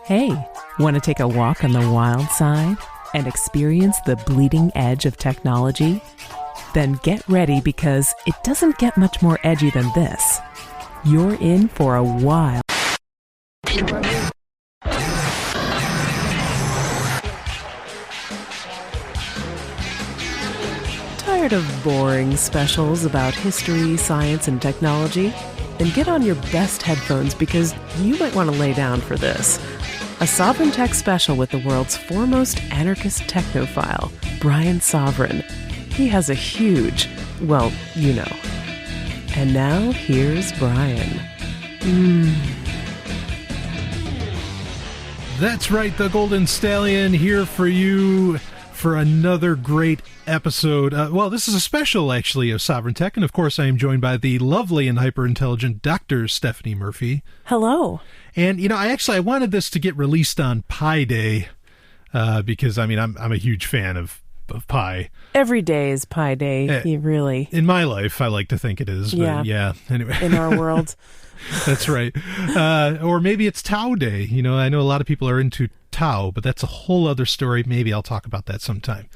Hey, want to take a walk on the wild side and experience the bleeding edge of technology? Then get ready, because it doesn't get much more edgy than this. You're in for a wild... Tired of boring specials about history, science, and technology? Then get on your best headphones, because you might want to lay down for this. A Sovereign Tech special with the world's foremost anarchist technophile, Brian Sovryn. He has a huge, well, you know. And now, here's Brian. That's right, the Golden Stallion here for you for another great episode. Well, this is a special, actually, of Sovereign Tech, and of course I am joined by the lovely and hyper-intelligent Dr. Stephanie Murphy. Hello. And, you know, I wanted this to get released on Pi Day, because, I mean, I'm a huge fan of pie. Every day is Pi Day, you really. In my life, I like to think it is, but yeah, anyway. In our world. That's right. Or maybe it's Tau Day. You know, I know a lot of people are into Tau, but that's a whole other story. Maybe I'll talk about that sometime.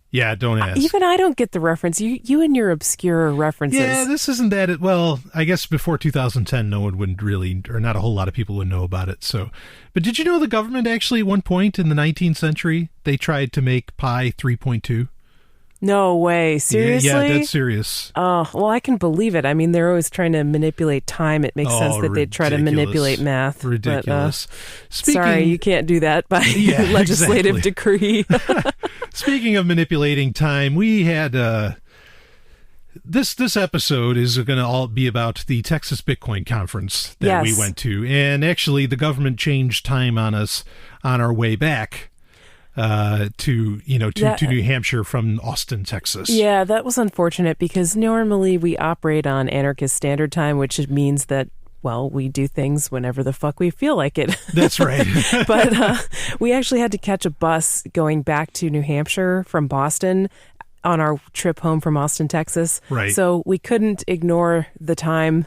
Yeah, don't ask. Even I don't get the reference. You and your obscure references. Yeah, this isn't that. Well, I guess before 2010, no one would really, or not a whole lot of people would know about it. So, but did you know the government actually, at one point in the 19th century, they tried to make pi 3.2? No way. Seriously? Yeah, that's serious. Oh, well, I can believe it. I mean, they're always trying to manipulate time. It makes sense that they'd try to manipulate math. Ridiculous. But, sorry, you can't do that by legislative decree. Speaking of manipulating time, we had this episode is going to all be about the Texas Bitcoin conference that we went to, and actually the government changed time on us on our way back to New Hampshire from Austin, Texas. Yeah, that was unfortunate, because normally we operate on anarchist standard time, which means that, well, we do things whenever the fuck we feel like it. That's right. But we actually had to catch a bus going back to New Hampshire from Boston on our trip home from Austin, Texas. Right. So we couldn't ignore the time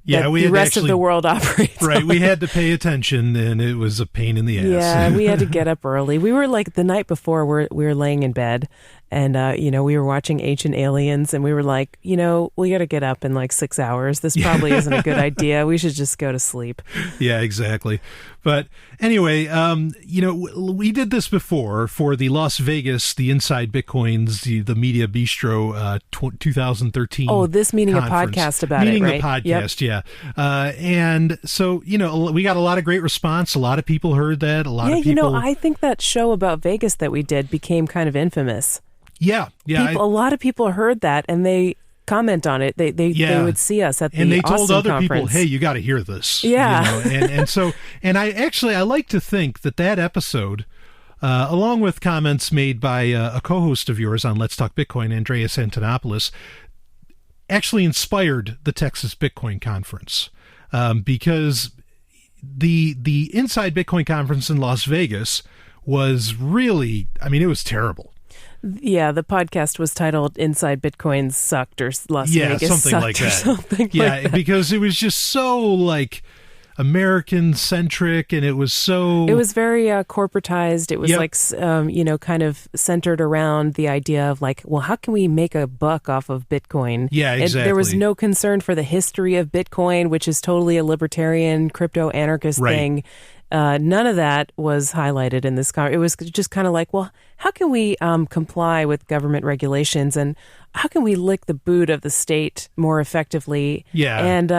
that the rest of the world operates Right, on. we had to pay attention, and it was a pain in the ass. Yeah, we had to get up early. We were like, the night before, we were laying in bed, and, we were watching Ancient Aliens, and we were like, we got to get up in like 6 hours. This probably isn't a good idea. We should just go to sleep. Yeah, exactly. But anyway, we did this before for the Las Vegas, the Inside Bitcoins, the Media Bistro 2013. Oh, this meaning conference. A podcast about it, right? Meaning a podcast, yep. Yeah. And so, we got a lot of great response. A lot of people heard that. A lot of people... I think that show about Vegas that we did became kind of infamous. Yeah. A lot of people heard that, and they comment on it. They would see us at the and they Austin told other conference. people, hey, you got to hear this. Yeah. And I like to think that episode, along with comments made by a co-host of yours on Let's Talk Bitcoin, Andreas Antonopoulos, actually inspired the Texas Bitcoin Conference, because the Inside Bitcoin Conference in Las Vegas was really, it was terrible. Yeah, the podcast was titled Inside Bitcoins Sucked, or Las Vegas something Sucked, like that. Or something like that. Because it was just so like American-centric, and it was so... It was very corporatized. It was kind of centered around the idea of like, well, how can we make a buck off of Bitcoin? Yeah, exactly. There was no concern for the history of Bitcoin, which is totally a libertarian, crypto-anarchist thing. None of that was highlighted in this. It was just kind of like, well, how can we comply with government regulations, and how can we lick the boot of the state more effectively? Yeah. And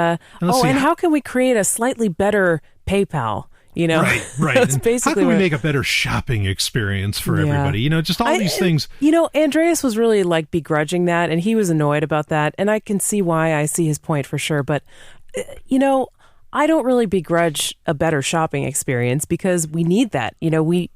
how can we create a slightly better PayPal? Right. That's basically how can we make a better shopping experience for everybody? Just all these things. Andreas was really like begrudging that, and he was annoyed about that, and I can see why. I see his point for sure, but I don't really begrudge a better shopping experience, because we need that.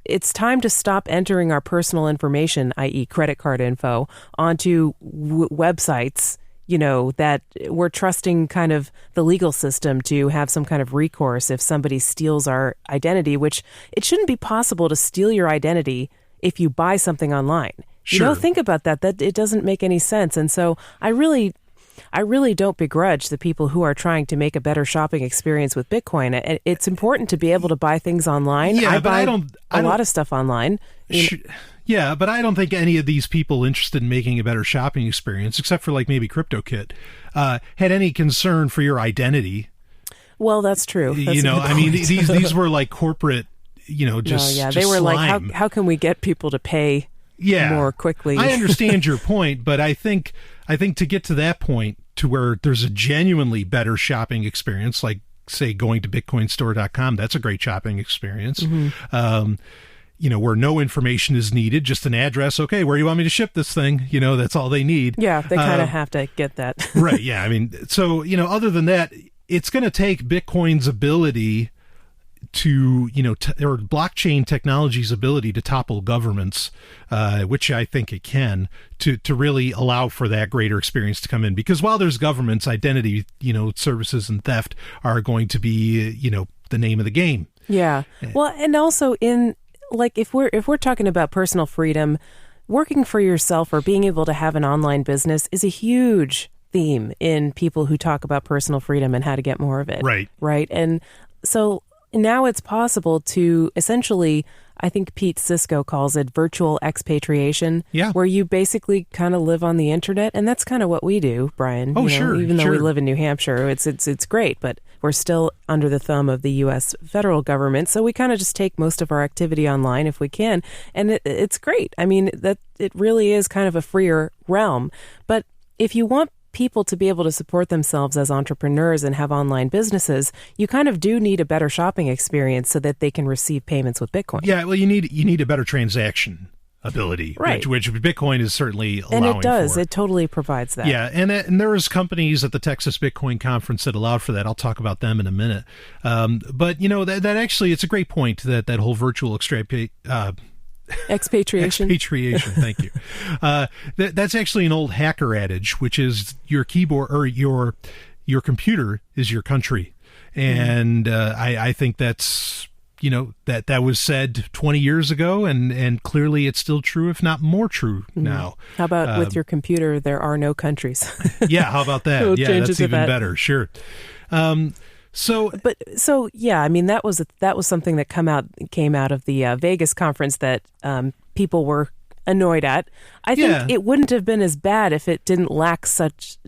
It's time to stop entering our personal information, i.e. credit card info, onto websites, that we're trusting kind of the legal system to have some kind of recourse if somebody steals our identity, which it shouldn't be possible to steal your identity if you buy something online. Sure. Think about that. That it doesn't make any sense. And so I really I really don't begrudge the people who are trying to make a better shopping experience with Bitcoin. It's important to be able to buy things online. Yeah, I but buy I don't a lot of stuff online. Yeah, but I don't think any of these people interested in making a better shopping experience, except for like maybe CryptoKit, had any concern for your identity. Well, that's true. That's I mean, these were like corporate, just they were slime. like, how can we get people to pay more quickly? I understand your point, but I think to get to that point to where there's a genuinely better shopping experience, like say going to bitcoinstore.com, that's a great shopping experience. Mm-hmm. Where no information is needed, just an address. Okay, where do you want me to ship this thing? That's all they need. Yeah, they kind of have to get that. Right, yeah. I mean, so, other than that, it's going to take Bitcoin's ability to, or blockchain technology's ability to topple governments, which I think it can, to really allow for that greater experience to come in. Because while there's governments, identity, services and theft are going to be, the name of the game. Yeah. Well, and also if we're talking about personal freedom, working for yourself or being able to have an online business is a huge theme in people who talk about personal freedom and how to get more of it. Right. And so now it's possible to essentially, I think Pete Cisco calls it virtual expatriation, where you basically kind of live on the internet. And that's kind of what we do, Brian. Oh, sure. Even though we live in New Hampshire, it's great, but we're still under the thumb of the U.S. federal government. So we kind of just take most of our activity online if we can. And it's great. I mean, that it really is kind of a freer realm. But if you want people to be able to support themselves as entrepreneurs and have online businesses, you kind of do need a better shopping experience so that they can receive payments with Bitcoin. Yeah, well, you need a better transaction ability, right? Which Bitcoin is certainly allowing and it does. for. It totally provides that. Yeah, and there was companies at the Texas Bitcoin Conference that allowed for that. I'll talk about them in a minute. But that actually, it's a great point that whole virtual expatriation. Thank you. That's actually an old hacker adage, which is your keyboard or your computer is your country, and I think that's that was said 20 years ago, and clearly it's still true, if not more true now. How about with your computer, there are no countries? Yeah, how about that? Yeah, that's even better. Sure. So I mean, that was something that came out of the Vegas conference that people were annoyed at. I think it wouldn't have been as bad if it didn't lack such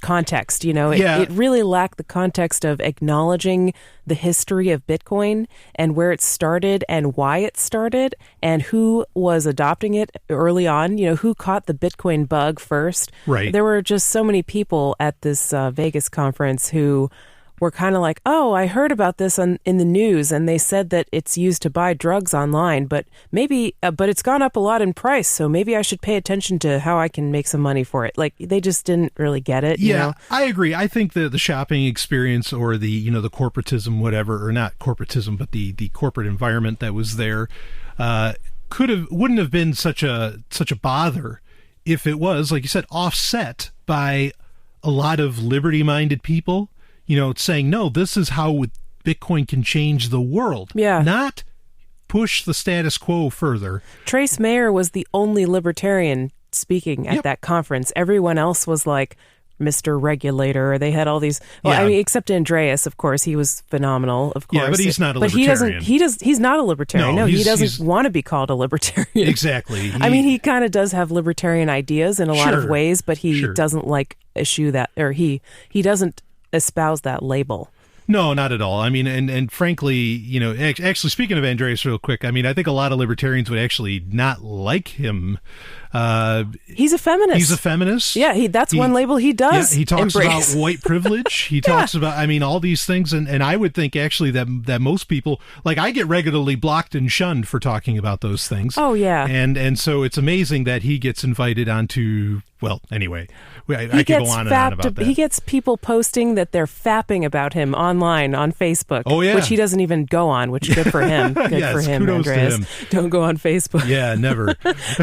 context. It really lacked the context of acknowledging the history of Bitcoin and where it started and why it started and who was adopting it early on. Who caught the Bitcoin bug first. Right. There were just so many people at this Vegas conference who were kind of like, oh, I heard about this in the news, and they said that it's used to buy drugs online, but it's gone up a lot in price, so maybe I should pay attention to how I can make some money for it. Like, they just didn't really get it. Yeah, I agree. I think the shopping experience or the the corporatism, whatever, or not corporatism, but the corporate environment that was there wouldn't have been such a bother if it was, like you said, offset by a lot of liberty-minded people. Saying, no, this is how Bitcoin can change the world. Yeah. Not push the status quo further. Trace Mayer was the only libertarian speaking at that conference. Everyone else was like Mr. Regulator. They had all these, except Andreas, of course. He was phenomenal, of course. Yeah, but he's not a libertarian. He's not a libertarian. No, he doesn't want to be called a libertarian. Exactly. He kind of does have libertarian ideas in a lot of ways, but he doesn't eschew that, or he doesn't espouse that label. No, not at all. I mean, and frankly, actually, speaking of Andreas real quick, I mean, I think a lot of libertarians would actually not like him. He's a feminist. Yeah, that's one label he does. Yeah, he talks embrace. about white privilege. He talks about, all these things. And I would think actually that most people, like, I get regularly blocked and shunned for talking about those things. Oh, yeah. And so it's amazing that he gets invited onto, well, anyway, I could go on and on about that. He gets people posting that they're fapping about him online on Facebook. Oh, yeah. Which he doesn't even go on, which good for him. Good for him, Andreas. To him. Don't go on Facebook. Yeah, never.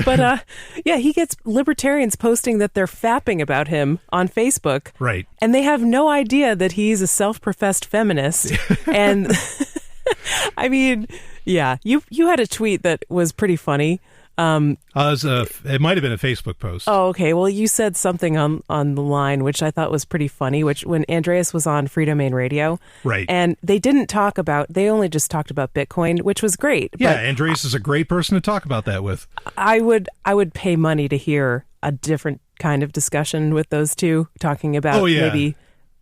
But, he gets libertarians posting that they're fapping about him on Facebook. Right. And they have no idea that he's a self-professed feminist. And, I mean, yeah, you had a tweet that was pretty funny. It might have been a Facebook post. Oh, okay. Well, you said something on the line, which I thought was pretty funny, which when Andreas was on Freenode Radio. Right. And they only just talked about Bitcoin, which was great. Yeah, but Andreas is a great person to talk about that with. I would pay money to hear a different kind of discussion with those two, talking about maybe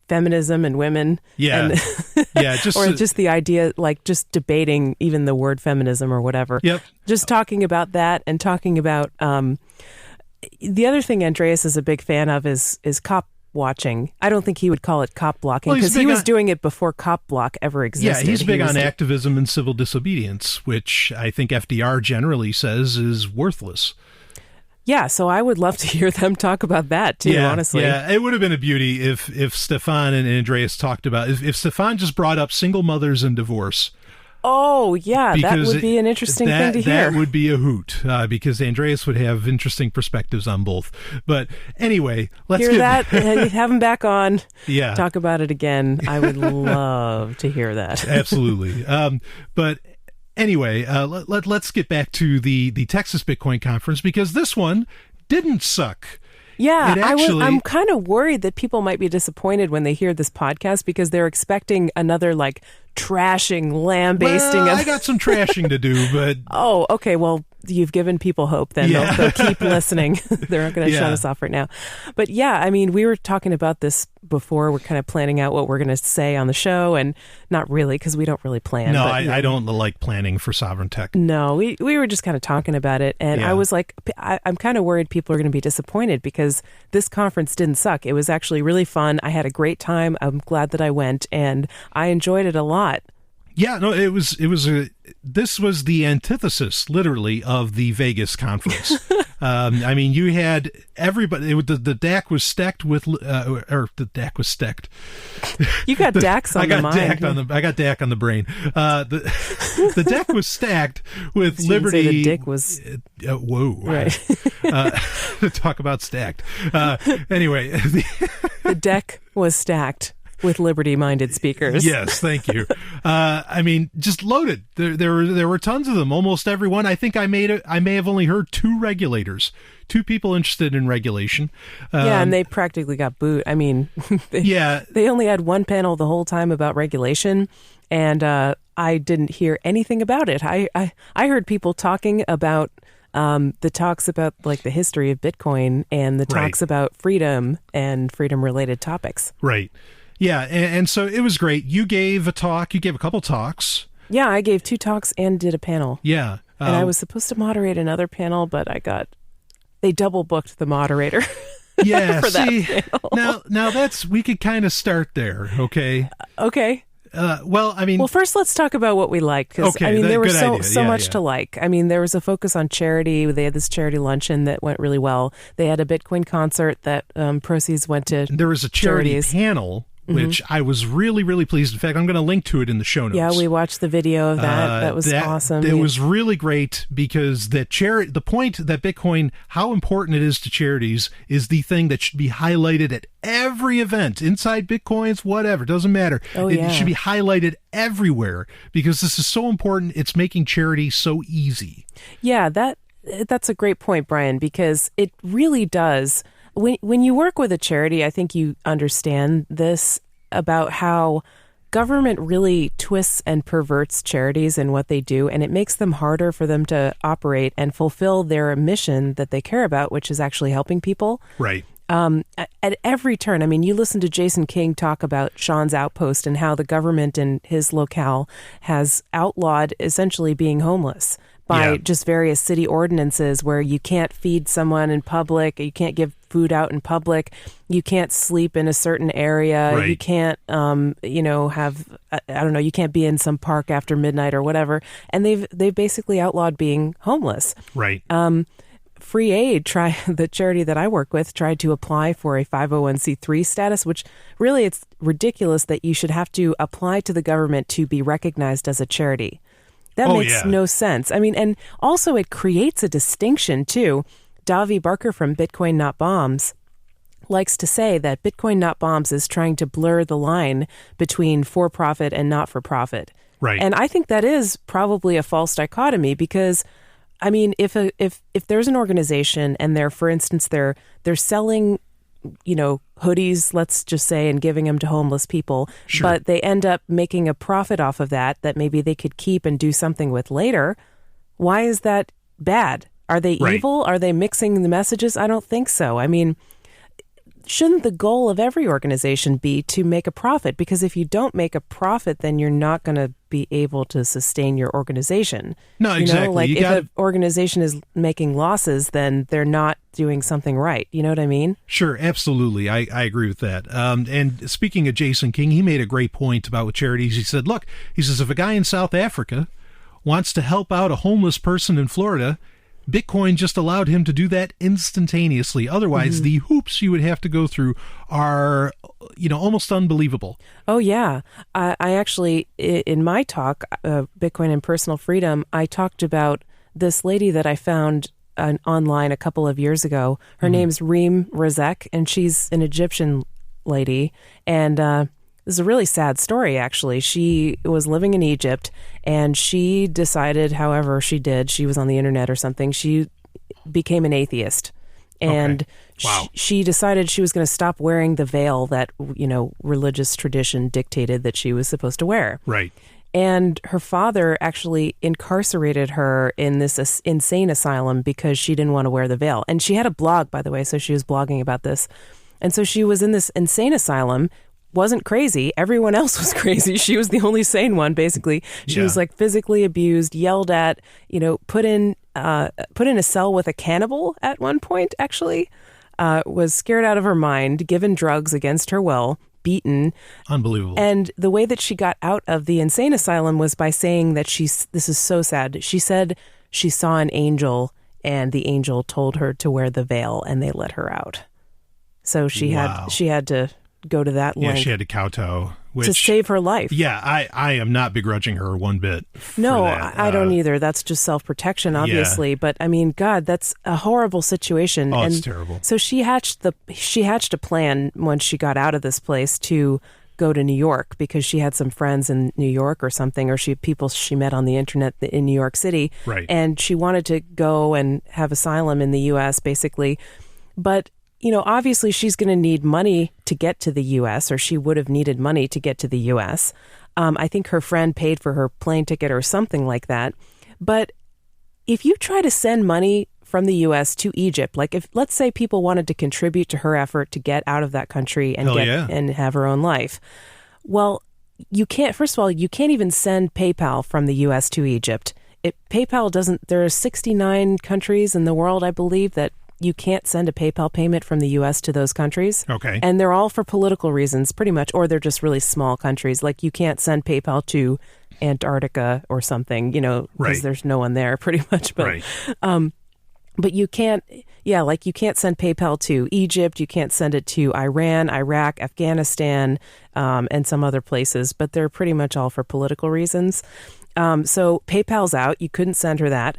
feminism and women. Yeah. And Yeah. just the idea, like just debating even the word feminism or whatever. Yep. Just talking about that and talking about the other thing Andreas is a big fan of is cop watching. I don't think he would call it cop blocking because he was doing it before cop block ever existed. Yeah, he's big on activism and civil disobedience, which I think FDR generally says is worthless. Yeah, so I would love to hear them talk about that too, honestly. Yeah, it would have been a beauty if Stefan and Andreas talked about, if Stefan just brought up single mothers and divorce. Oh, yeah, that would be an interesting thing to hear. That would be a hoot, because Andreas would have interesting perspectives on both. But anyway, let's hear that. Have him back on. Yeah. Talk about it again. I would love to hear that. Absolutely. But anyway, let's get back to the Texas Bitcoin conference, because this one didn't suck. Yeah, I'm kind of worried that people might be disappointed when they hear this podcast because they're expecting another trashing, lambasting. Well, I got some trashing to do, but oh, okay. Well, you've given people hope. Then they'll keep listening. They're not going to shut us off right now. But yeah, I mean, we were talking about this before. We're kind of planning out what we're going to say on the show, and not really because we don't really plan. No, I don't like planning for Sovereign Tech. No, we were just kind of talking about it, and I was like, I'm kind of worried people are going to be disappointed because this conference didn't suck. It was actually really fun. I had a great time. I'm glad that I went, and I enjoyed it a lot. Yeah, no, this was the antithesis, literally, of the Vegas conference. I mean, you had everybody. The deck was stacked with, or the deck was stacked. You got DAX on the mind. I got DAC on the brain. The deck was stacked with Liberty. Say the dick was. Whoa! Right. Talk about stacked. Anyway, the deck was stacked with liberty-minded speakers. Yes, thank you. I mean, just loaded. There were tons of them. Almost everyone. I think I may have only heard two regulators, two people interested in regulation. And they practically got booed. I mean, they only had one panel the whole time about regulation, and I didn't hear anything about it. I heard people talking about the talks about the history of Bitcoin and the talks about freedom and freedom-related topics. Right. Yeah, and so it was great. You gave a talk. You gave a couple talks. Yeah, I gave 2 talks and did a panel. Yeah. And I was supposed to moderate another panel, but they double booked the moderator. Yeah, for that panel. Now we could kind of start there, okay? Okay. Well, first let's talk about what we liked, because there was so much to like. I mean, there was a focus on charity. They had this charity luncheon that went really well. They had a Bitcoin concert that proceeds went to There was a charity Charities. panel, which I was really, really pleased. In fact, I'm going to link to it in the show notes. Yeah, we watched the video of that. That was awesome. It was really great because the point that Bitcoin, how important it is to charities, is the thing that should be highlighted at every event, inside Bitcoins, whatever, doesn't matter. It should be highlighted everywhere because this is so important. It's making charity so easy. Yeah, that's a great point, Brian, because it really does. When you work with a charity, I think you understand this about how government really twists and perverts charities and what they do, and it makes them harder for them to operate and fulfill their mission that they care about, which is actually helping people. Right. At every turn, I mean, you listen to Jason King talk about Sean's Outpost and how the government in his locale has outlawed essentially being homeless by just various city ordinances where you can't feed someone in public, you can't give food out in public, you can't sleep in a certain area, you can't, have, you can't be in some park after midnight or whatever. And they've basically outlawed being homeless. Right. Free Aid, the charity that I work with, tried to apply for a 501c3 status, which really it's ridiculous that you should have to apply to the government to be recognized as a charity. That makes no sense. I mean, and also it creates a distinction too. Davi Barker from Bitcoin Not Bombs likes to say that Bitcoin Not Bombs is trying to blur the line between for-profit and not-for-profit. Right. And I think that is probably a false dichotomy because I mean, if there's an organization and they're, for instance, they're selling, hoodies, let's just say, and giving them to homeless people, Sure. but they end up making a profit off of that maybe they could keep and do something with later, why is that bad? Are they evil? Are they mixing the messages? I don't think so. I mean, shouldn't the goal of every organization be to make a profit? Because if you don't make a profit, then you're not going to be able to sustain your organization. No, exactly. If an organization is making losses, then they're not doing something right. You know what I mean? Sure, absolutely. I agree with that. And speaking of Jason King, he made a great point about with Charities. He said, look, he says, if a guy in South Africa wants to help out a homeless person in Florida, Bitcoin just allowed him to do that instantaneously. Otherwise, the hoops you would have to go through are, almost unbelievable. Oh, yeah. I actually, in my talk, Bitcoin and Personal Freedom, I talked about this lady that I found online a couple of years ago. Her name's Reem Razek, and she's an Egyptian lady. And this is a really sad story, actually. She was living in Egypt, and she decided, however she did, she was on the internet or something, she became an atheist. And she decided she was going to stop wearing the veil that, religious tradition dictated that she was supposed to wear. Right. And her father actually incarcerated her in this insane asylum because she didn't want to wear the veil. And she had a blog, by the way, so she was blogging about this. And so she was in this insane asylum, wasn't crazy. Everyone else was crazy. She was the only sane one, basically. She was like physically abused, yelled at, put in a cell with a cannibal at one point, actually, was scared out of her mind, given drugs against her will, beaten. Unbelievable. And the way that she got out of the insane asylum was by saying that this is so sad. She said she saw an angel and the angel told her to wear the veil and they let her out. So she had to go to that length. Yeah, she had to kowtow. To save her life. Yeah, I am not begrudging her one bit. No, I don't either. That's just self-protection, obviously. Yeah. But I mean, God, that's a horrible situation. Oh, it's terrible. So she hatched a plan once she got out of this place to go to New York because she had some friends in New York or something, or people she met on the internet in New York City. Right. And she wanted to go and have asylum in the U.S., basically. But obviously she's going to need money to get to the U.S., or she would have needed money to get to the U.S. I think her friend paid for her plane ticket or something like that. But if you try to send money from the U.S. to Egypt, like if, let's say, people wanted to contribute to her effort to get out of that country and and have her own life, well, you can't. First of all, you can't even send PayPal from the U.S. to Egypt. PayPal doesn't. There are 69 countries in the world, I believe, that you can't send a PayPal payment from the U.S. to those countries. Okay. And they're all for political reasons, pretty much, or they're just really small countries. Like you can't send PayPal to Antarctica or something, because there's no one there, pretty much. But, but you can't, you can't send PayPal to Egypt. You can't send it to Iran, Iraq, Afghanistan, and some other places. But they're pretty much all for political reasons. So PayPal's out. You couldn't send her that.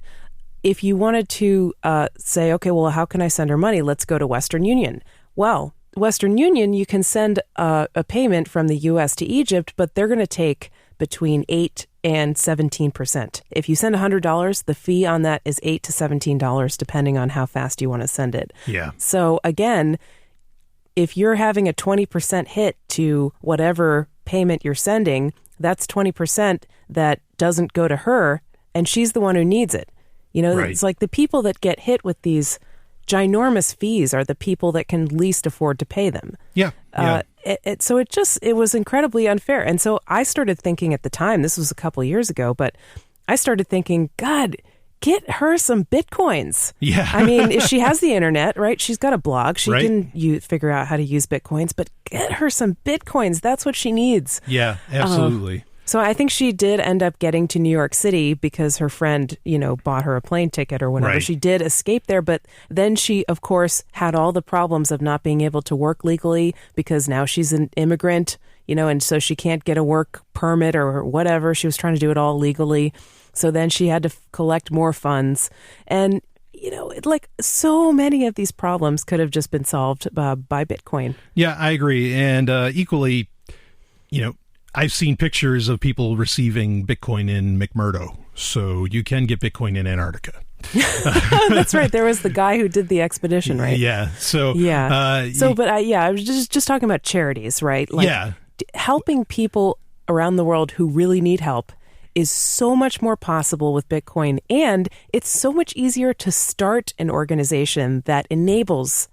If you wanted to say, okay, well, how can I send her money? Let's go to Western Union. Well, Western Union, you can send a payment from the U.S. to Egypt, but they're going to take between 8 and 17%. If you send $100, the fee on that is $8 to $17, depending on how fast you want to send it. Yeah. So again, if you're having a 20% hit to whatever payment you're sending, that's 20% that doesn't go to her, and she's the one who needs it. It's like the people that get hit with these ginormous fees are the people that can least afford to pay them. Yeah. So it was incredibly unfair. And so I started thinking at the time, this was a couple of years ago, but I started thinking, God, get her some Bitcoins. Yeah. I mean, she has the internet, right? She's got a blog. She can figure out how to use Bitcoins, but get her some Bitcoins. That's what she needs. Yeah, absolutely. So I think she did end up getting to New York City because her friend, bought her a plane ticket or whatever. She did escape there, but then she, of course, had all the problems of not being able to work legally because now she's an immigrant, and so she can't get a work permit or whatever. She was trying to do it all legally. So then she had to collect more funds. And, like so many of these problems could have just been solved by Bitcoin. Yeah, I agree. And equally, I've seen pictures of people receiving Bitcoin in McMurdo, so you can get Bitcoin in Antarctica. That's right. There was the guy who did the expedition, right? Yeah. So I was just talking about charities, right? Like, helping people around the world who really need help is so much more possible with Bitcoin, and it's so much easier to start an organization that enables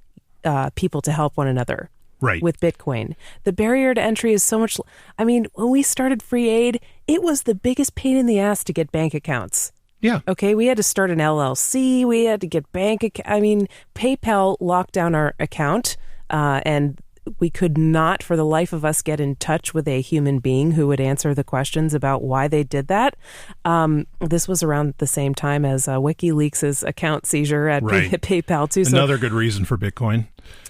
people to help one another. Right. With Bitcoin, the barrier to entry is so much. I mean, when we started Free Aid, it was the biggest pain in the ass to get bank accounts. Yeah. Okay, we had to start an LLC. We had to get PayPal locked down our account, and we could not, for the life of us, get in touch with a human being who would answer the questions about why they did that. This was around the same time as WikiLeaks' account seizure at PayPal, too. Another good reason for Bitcoin.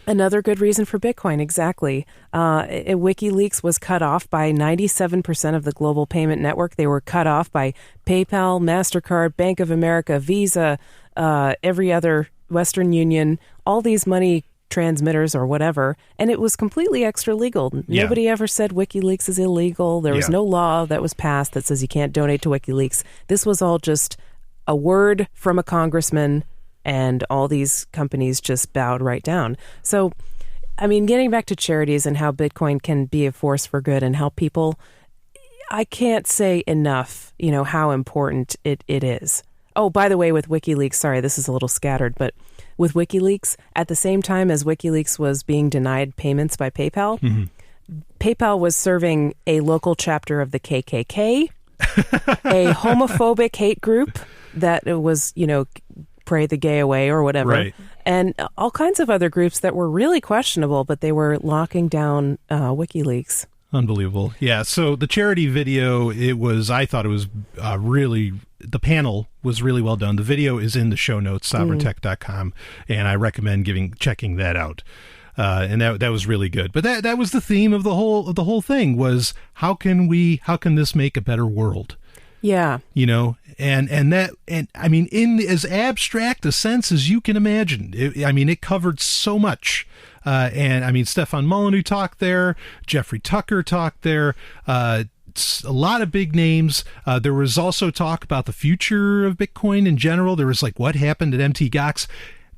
Another good reason for Bitcoin, exactly. WikiLeaks was cut off by 97% of the global payment network. They were cut off by PayPal, MasterCard, Bank of America, Visa, every other Western Union, all these money transmitters or whatever, and it was completely extra legal. Yeah. Nobody ever said WikiLeaks is illegal. There was no law that was passed that says you can't donate to WikiLeaks. This was all just a word from a congressman, and all these companies just bowed right down. So, I mean, getting back to charities and how Bitcoin can be a force for good and help people, I can't say enough, how important it is. Oh, by the way, with WikiLeaks, sorry, this is a little scattered, but with WikiLeaks, at the same time as WikiLeaks was being denied payments by PayPal, PayPal was serving a local chapter of the KKK, a homophobic hate group that was, pray the gay away or whatever, and all kinds of other groups that were really questionable, but they were locking down WikiLeaks. Unbelievable. Yeah. So the charity video, I thought it was really, the panel was really well done. The video is in the show notes, sovereigntech.com, and I recommend checking that out. And that was really good. But that was the theme of the whole thing was how can this make a better world? Yeah. And I mean, in as abstract a sense as you can imagine. It covered so much. And I mean, Stefan Molyneux talked there, Jeffrey Tucker talked there, a lot of big names. There was also talk about the future of Bitcoin in general. There was what happened at MT Gox.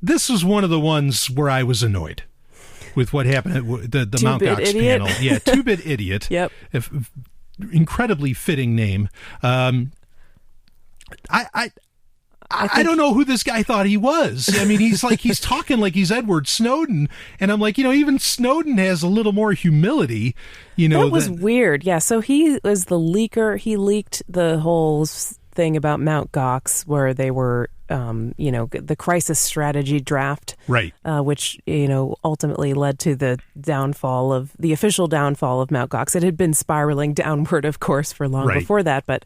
This was one of the ones where I was annoyed with what happened at the Mt. Gox panel. Yeah, 2-bit idiot. Yep. Incredibly fitting name. I don't know who this guy thought he was. I mean, he's talking like he's Edward Snowden, and I'm like, even Snowden has a little more humility. That was weird. Yeah, so he was the leaker. He leaked the whole thing about Mt. Gox, where they were, the crisis strategy draft, right? Which ultimately led to the official downfall of Mt. Gox. It had been spiraling downward, of course, for long before that, but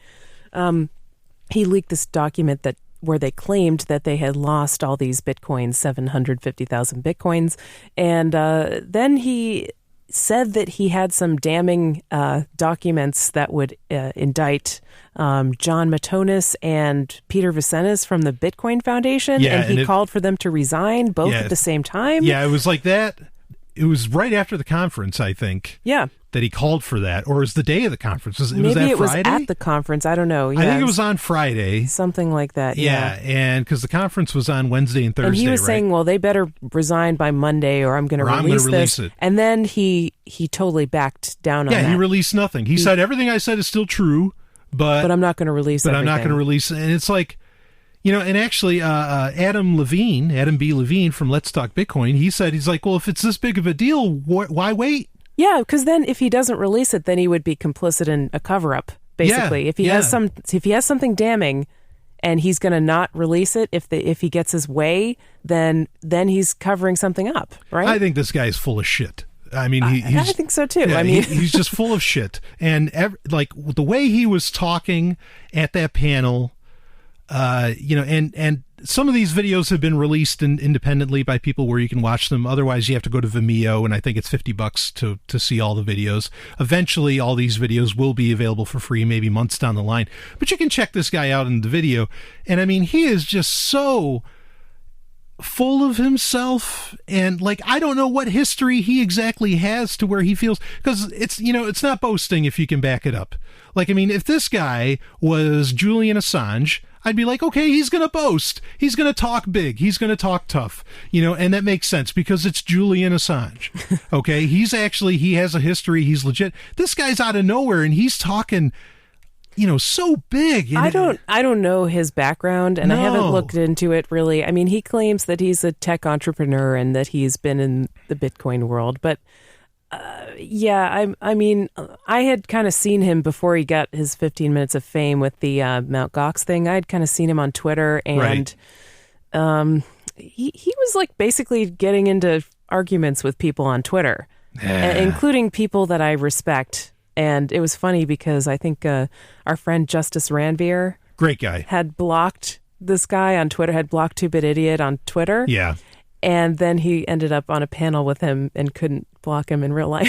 he leaked this document where they claimed that they had lost all these bitcoins, 750,000 bitcoins. And then he said that he had some damning documents that would indict John Matonis and Peter Vicenis from the Bitcoin Foundation. Yeah, and he called for them to resign both at the same time. Yeah, it was like that. It was right after the conference, I think. Yeah. That he called for that, or it was the day of the conference. Maybe it was Friday? at the conference. I don't know. Yeah, I think it was on Friday. Something like that. Yeah, and because the conference was on Wednesday and Thursday, and he was saying, well, they better resign by Monday or I'm going to release this. It. And then he totally backed down on that. Yeah, he released nothing. He said, everything I said is still true, but I'm not going to release everything. I'm not going to release it. And it's like, and actually Adam B. Levine from Let's Talk Bitcoin, he's like, well, if it's this big of a deal, why wait? Yeah, because then if he doesn't release it, then he would be complicit in a cover-up, basically. Yeah, if he has something damning and he's going to not release it, if he gets his way, then he's covering something up, right? I think this guy's full of shit. I mean, I think so too. Yeah, he's just full of shit. And the way he was talking at that panel, and some of these videos have been released independently by people where you can watch them. Otherwise, you have to go to Vimeo, and I think it's $50 to see all the videos. Eventually, all these videos will be available for free, maybe months down the line. But you can check this guy out in the video. And I mean, he is just so full of himself, and I don't know what history he exactly has to where he feels, because it's not boasting if you can back it up. If this guy was Julian Assange, I'd be like, okay, he's going to boast. He's going to talk big. He's going to talk tough, and that makes sense because it's Julian Assange. Okay. He has a history. He's legit. This guy's out of nowhere and he's talking, so big. I don't know his background and I haven't looked into it really. I mean, he claims that he's a tech entrepreneur and that he's been in the Bitcoin world, but I mean, I had kind of seen him before he got his 15 minutes of fame with the Mt. Gox thing. I'd kind of seen him on Twitter, and he was like basically getting into arguments with people on Twitter, including people that I respect. And it was funny because I think our friend Justice Ranvier, great guy, had blocked this guy on Twitter, had blocked 2BitIdiot on Twitter. Yeah. And then he ended up on a panel with him and couldn't block him in real life.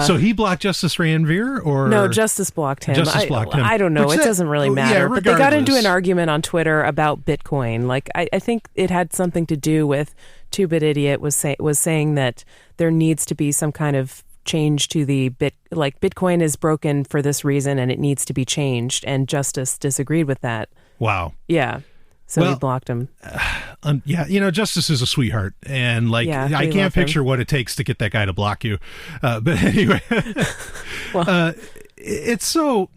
So he blocked Justice Ranvier, or no? Justice blocked him. Justice blocked him. I don't know. It doesn't really matter. Yeah, but they got into an argument on Twitter about Bitcoin. Like I think it had something to do with 2BitIdiot was saying that there needs to be some kind of change to the Bitcoin is broken for this reason and it needs to be changed. And Justice disagreed with that. Wow. Yeah. So he blocked him. Justice is a sweetheart, and I can't picture what it takes to get that guy to block you. But anyway, it's so,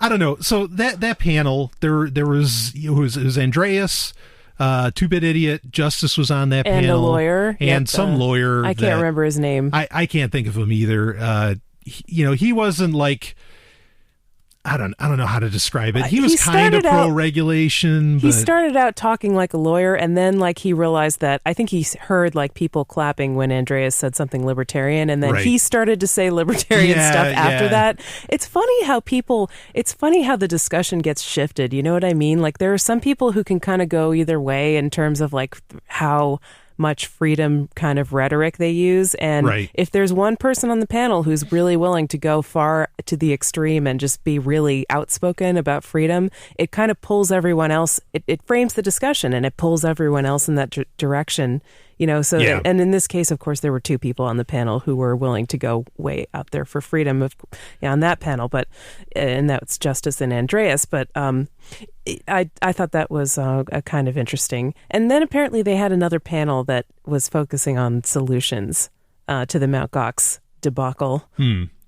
I don't know. So that panel, there was it was Andreas, 2BitIdiot, Justice was on that and panel, a lawyer, and some lawyer. I can't remember his name. I can't think of him either. He wasn't like. I don't know how to describe it. He was kind of pro-regulation. He started out talking like a lawyer, and then he realized that I think he heard people clapping when Andreas said something libertarian, and then he started to say libertarian stuff after that. It's funny how the discussion gets shifted. You know what I mean? There are some people who can kind of go either way in terms of how much freedom kind of rhetoric they use, and if there's one person on the panel who's really willing to go far to the extreme and just be really outspoken about freedom, it kind of pulls everyone else, it frames the discussion and it pulls everyone else in that direction, and in this case, of course, there were two people on the panel who were willing to go way out there for freedom on that panel, and that's Justice and Andreas, but I thought that was a kind of interesting. And then apparently they had another panel that was focusing on solutions to the Mt. Gox debacle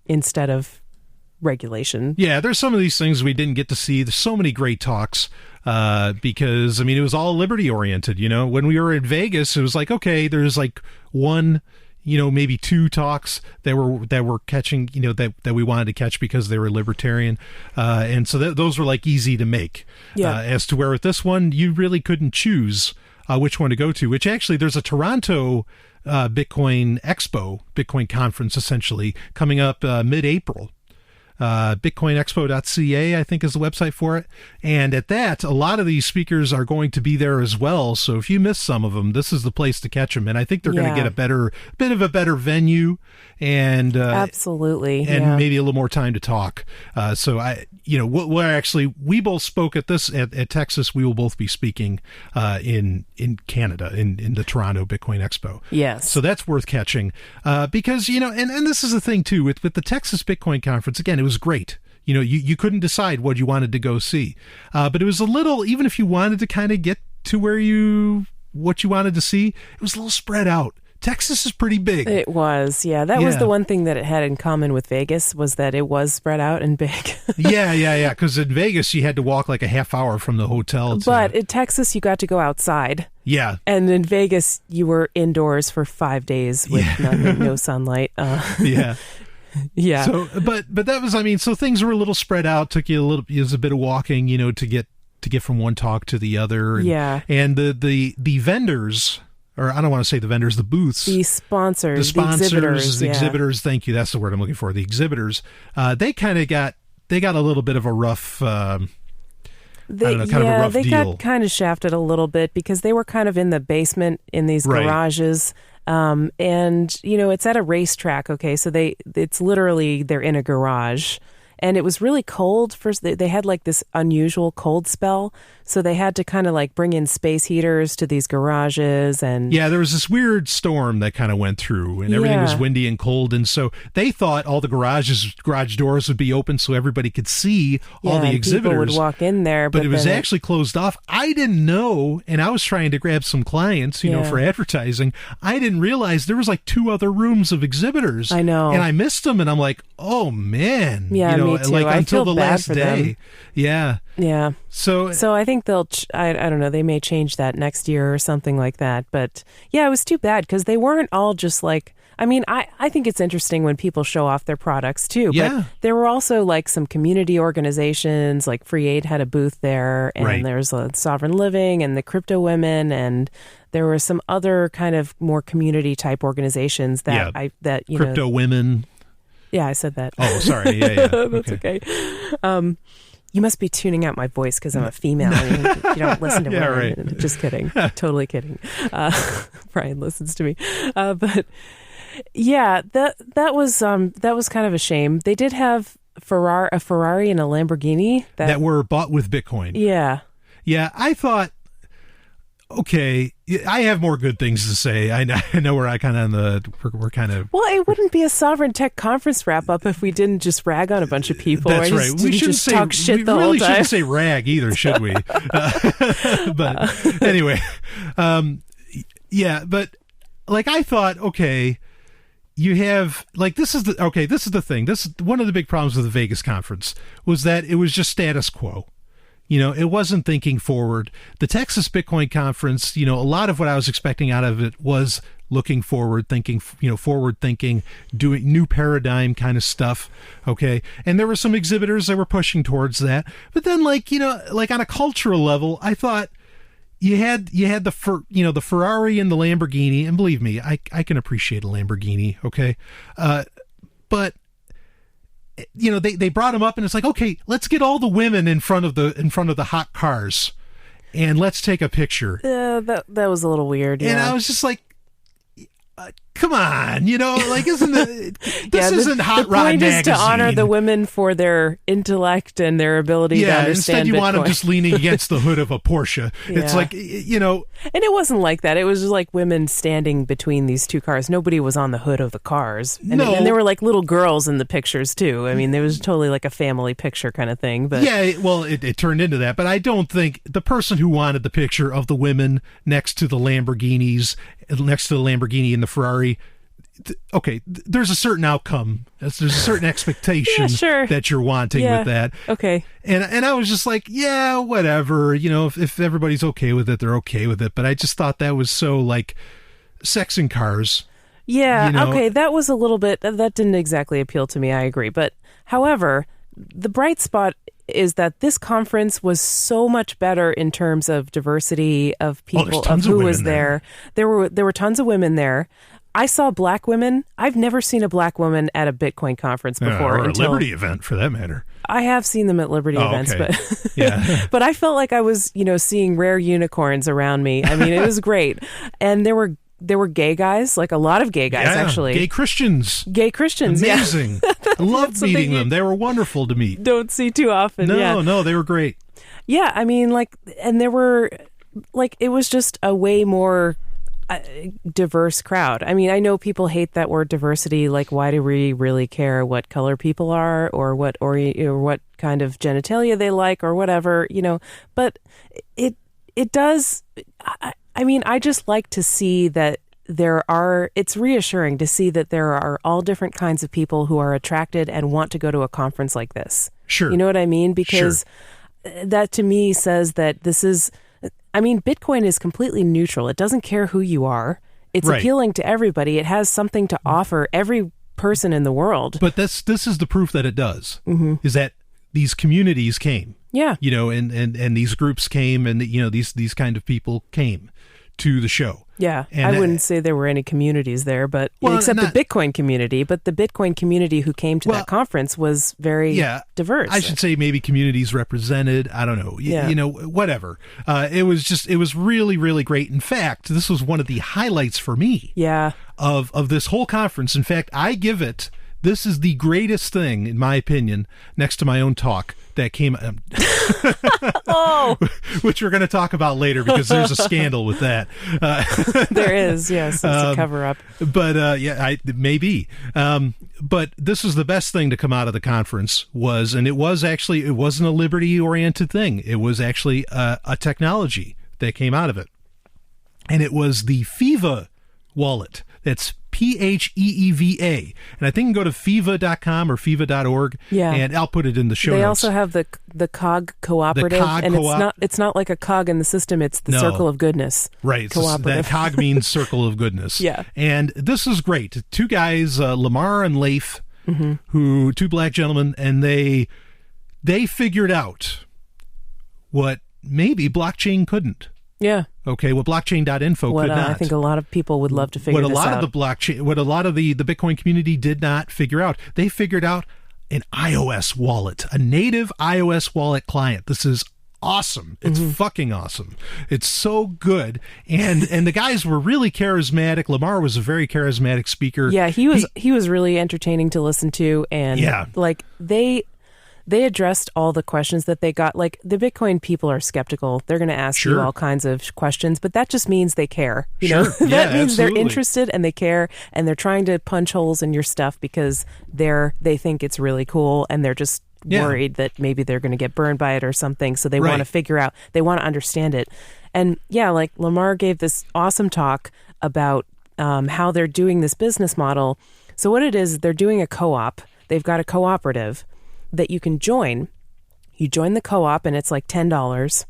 instead of regulation. Yeah, there's some of these things we didn't get to see. There's so many great talks because, it was all liberty oriented. When we were in Vegas, it was okay, there's one, maybe two talks that were catching, that we wanted to catch because they were libertarian. And so those were easy to make. Yeah. As to where with this one, you really couldn't choose which one to go to, which actually there's a Toronto Bitcoin Expo, Bitcoin conference essentially, coming up mid-April. bitcoinexpo.ca, I think, is the website for it. And at that, a lot of these speakers are going to be there as well. So if you miss some of them, this is the place to catch them. And I think they're going to get a bit of a better venue, and absolutely, and maybe a little more time to talk. So we both spoke at Texas. We will both be speaking in Canada in the Toronto Bitcoin Expo. Yes. So that's worth catching because and this is the thing too with the Texas Bitcoin Conference. Again, it was great. You couldn't decide what you wanted to go see, but it was a little. Even if you wanted to kind of get to what you wanted to see, it was a little spread out. Texas is pretty big. It was, yeah. That was the one thing that it had in common with Vegas, was that it was spread out and big. Yeah. Because in Vegas, you had to walk a half hour from the hotel. But in Texas, you got to go outside. Yeah. And in Vegas, you were indoors for 5 days with no sunlight. Yeah. Yeah. So, but that was, so things were a little spread out. Took you it was a bit of walking, to get from one talk to the other. And the vendors. Or I don't want to say the vendors, the booths. The sponsors, the exhibitors. The exhibitors, thank you. That's the word I'm looking for. The exhibitors. They kind of got a little bit of a rough, They got kind of shafted a little bit because they were kind of in the basement in these garages. And, it's at a racetrack, okay? So it's literally, they're in a garage. and it was really cold. First, they had like this unusual cold spell, so they had to kind of like bring in space heaters to these garages. And yeah, there was this weird storm that kind of went through, and everything was windy and cold, and so they thought all the garage doors would be open so everybody could see all the exhibitors. People would walk in there, but it was actually closed off. I didn't know, and I was trying to grab some clients, you know, for advertising. I didn't realize there was like 2 other rooms of exhibitors. I know, and I missed them, and I'm like, oh man, yeah, you know, me too. like I until feel the bad last for day. them. Yeah. Yeah. So I think they'll, I don't know, they may change that next year or something like that. But yeah, it was too bad because they weren't all just like, I mean, I think it's interesting when people show off their products too. Yeah. But there were also like some community organizations, like Free Aid had a booth there, and there's Sovereign Living and the Crypto Women, and there were some other kind of more community type organizations that Crypto Women. Yeah, I said that. Oh, sorry. Yeah. That's okay. You must be tuning out my voice because I'm a female. You don't listen to women. Right. Just kidding. Totally kidding. Brian listens to me. But yeah, that was kind of a shame. They did have a Ferrari and a Lamborghini that were bought with Bitcoin. Yeah. Yeah, I thought, okay, I have more good things to say. I know we're kind of... Well, it wouldn't be a Sovereign Tech Conference wrap-up if we didn't just rag on a bunch of people. That's right. We shouldn't just talk shit the whole time. We really shouldn't say rag either, should we? But anyway, yeah, but like I thought, okay, you have, like, this is the thing. This is one of the big problems with the Vegas conference was that it was just status quo. You know, it wasn't thinking forward. The Texas Bitcoin Conference, you know, a lot of what I was expecting out of it was looking forward, thinking, you know, forward thinking, doing new paradigm kind of stuff. Okay. And there were some exhibitors that were pushing towards that. But then, like, you know, like on a cultural level, I thought you had the Ferrari and the Lamborghini. And believe me, I can appreciate a Lamborghini. Okay. But you know, they brought him up and it's like, okay, let's get all the women in front of the hot cars and let's take a picture. That was a little weird. Yeah. And I was just like, come on, you know, like, isn't isn't Hot Rod Magazine. The point is to honor the women for their intellect and their ability to understand instead you Bitcoin. Want them just leaning against the hood of a Porsche. Yeah. It's like, you know. And it wasn't like that. It was just like women standing between these two cars. Nobody was on the hood of the cars. And there were like little girls in the pictures too. I mean, there was totally like a family picture kind of thing. But yeah, well, it turned into that. But I don't think the person who wanted the picture of the women next to the Lamborghinis, next to the Lamborghini and the Ferrari, okay, there's a certain outcome. There's a certain expectation that you're wanting with that. Okay. And I was just like, yeah, whatever. You know, if everybody's okay with it, they're okay with it. But I just thought that was so like sex and cars. Yeah. You know? Okay. That was a little bit, that didn't exactly appeal to me. I agree. But however, the bright spot is that this conference was so much better in terms of diversity of people, of who was there. There were tons of women there. I saw black women. I've never seen a black woman at a Bitcoin conference before. Or a Liberty event, for that matter. I have seen them at Liberty events, okay. But yeah. But I felt like I was, you know, seeing rare unicorns around me. I mean, it was great. And there were gay guys, like a lot of gay guys, actually. Gay Christians. Amazing. Yeah. I loved meeting them. They were wonderful to meet. Don't see too often. No, they were great. Yeah, I mean, like, and there were, like, it was just a way more diverse crowd. I mean, I know people hate that word diversity. Like, why do we really care what color people are, or what kind of genitalia they like, or whatever, you know? But it does. I mean, I just like to see that it's reassuring to see that there are all different kinds of people who are attracted and want to go to a conference like this. Sure. You know what I mean? Because that to me says that Bitcoin is completely neutral. It doesn't care who you are. It's appealing to everybody. It has something to offer every person in the world. But this is the proof that it does, is that these communities came. Yeah. You know, and these groups came, and, you know, these kind of people came to the show. Yeah, and I wouldn't say there were any communities there, but except the Bitcoin community. But the Bitcoin community who came to that conference was very diverse. I should say maybe communities represented. I don't know. You know, whatever. It was really, really great. In fact, this was one of the highlights for me. Yeah. Of this whole conference. In fact, I give it This is the greatest thing, in my opinion, next to my own talk, that came Oh, which we're going to talk about later because there's a scandal with that. there is, yes. It's a cover-up. But maybe. But this was the best thing to come out of the conference and it wasn't a liberty-oriented thing. It was actually a technology that came out of it. And it was the Pheeva wallet. That's Pheeva. And I think you can go to Pheeva.com or Pheeva.org. Yeah. And I'll put it in the show notes. They also have the COG cooperative. It's not like a cog in the system. It's the circle of goodness. Right. Cooperative. That COG means circle of goodness. Yeah. And this is great. Two guys, Lamar and Leif, two black gentlemen, and they figured out what maybe blockchain couldn't. Yeah. Okay, what blockchain.info could not. I think a lot of people would love to figure this out. What a lot of the Bitcoin community did not figure out. They figured out an iOS wallet, a native iOS wallet client. This is awesome. It's fucking awesome. It's so good. And the guys were really charismatic. Lamar was a very charismatic speaker. Yeah, he was really entertaining to listen to, and they addressed all the questions that they got. Like, the Bitcoin people are skeptical. They're going to ask you all kinds of questions, but that just means they care. You know? That means they're interested and they care, and they're trying to punch holes in your stuff because they think it's really cool, and they're just worried that maybe they're going to get burned by it or something. So they want to figure out, they want to understand it. And like Lamar gave this awesome talk about how they're doing this business model. So what it is, they're doing a co-op. They've got a cooperative that you can join. You join the co-op and it's like $10.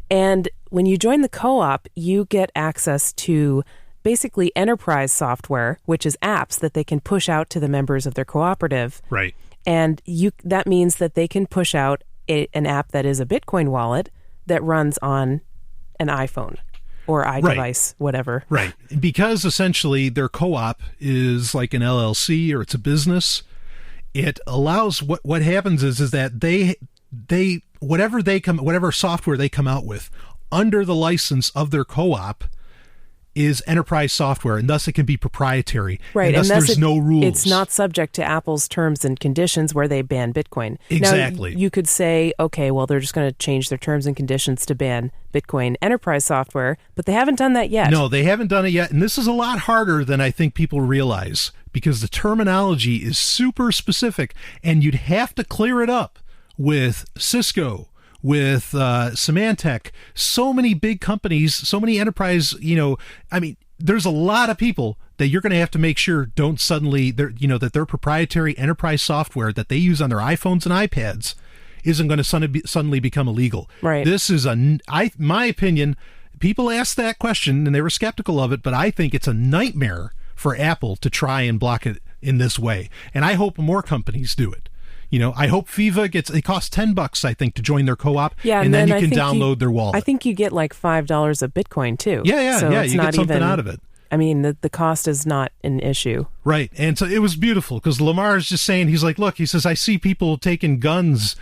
And when you join the co-op, you get access to basically enterprise software, which is apps that they can push out to the members of their cooperative. Right. And that means that they can push out an app that is a Bitcoin wallet that runs on an iPhone or iDevice, whatever. Right. Because essentially their co-op is like an LLC or it's a business. It allows what happens is that they whatever software they come out with under the license of their co-op is enterprise software, and thus it can be proprietary. Right, and thus there's no rules. It's not subject to Apple's terms and conditions where they ban Bitcoin. Exactly. Now, you could say, okay, well, they're just going to change their terms and conditions to ban Bitcoin enterprise software, but they haven't done that yet. No, they haven't done it yet, and this is a lot harder than I think people realize because the terminology is super specific, and you'd have to clear it up with Cisco, with Symantec, so many big companies, so many enterprise, there's a lot of people that you're going to have to make sure don't suddenly, that their proprietary enterprise software that they use on their iPhones and iPads isn't going to suddenly become illegal. Right. This is my opinion, people asked that question and they were skeptical of it, but I think it's a nightmare for Apple to try and block it in this way. And I hope more companies do it. I hope Pheeva it costs $10, I think, to join their co-op, and then you can download their wallet. I think you get like $5 of Bitcoin too. Yeah, so you get something out of it. I mean, the cost is not an issue. Right, and so it was beautiful because Lamar is just saying, he's like, look, he says, I see people taking guns,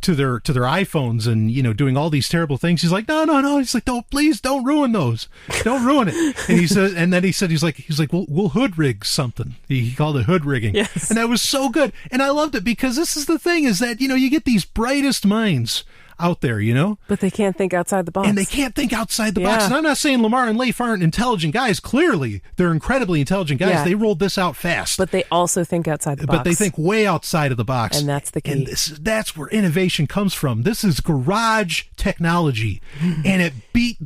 to their iPhones and doing all these terrible things. He's like, no. He's like, please don't ruin those. Don't ruin it. And he says, and then he's like, we'll hood rig something. He called it hood rigging. Yes. And that was so good. And I loved it because this is the thing is that you get these brightest minds out there, but they can't think outside the box. And they can't think outside the box. And I'm not saying Lamar and Leif aren't intelligent guys. Clearly, they're incredibly intelligent guys. Yeah. They rolled this out fast. But they also think outside the box. But they think way outside of the box. And that's the key. And that's where innovation comes from. This is garage technology. And it beat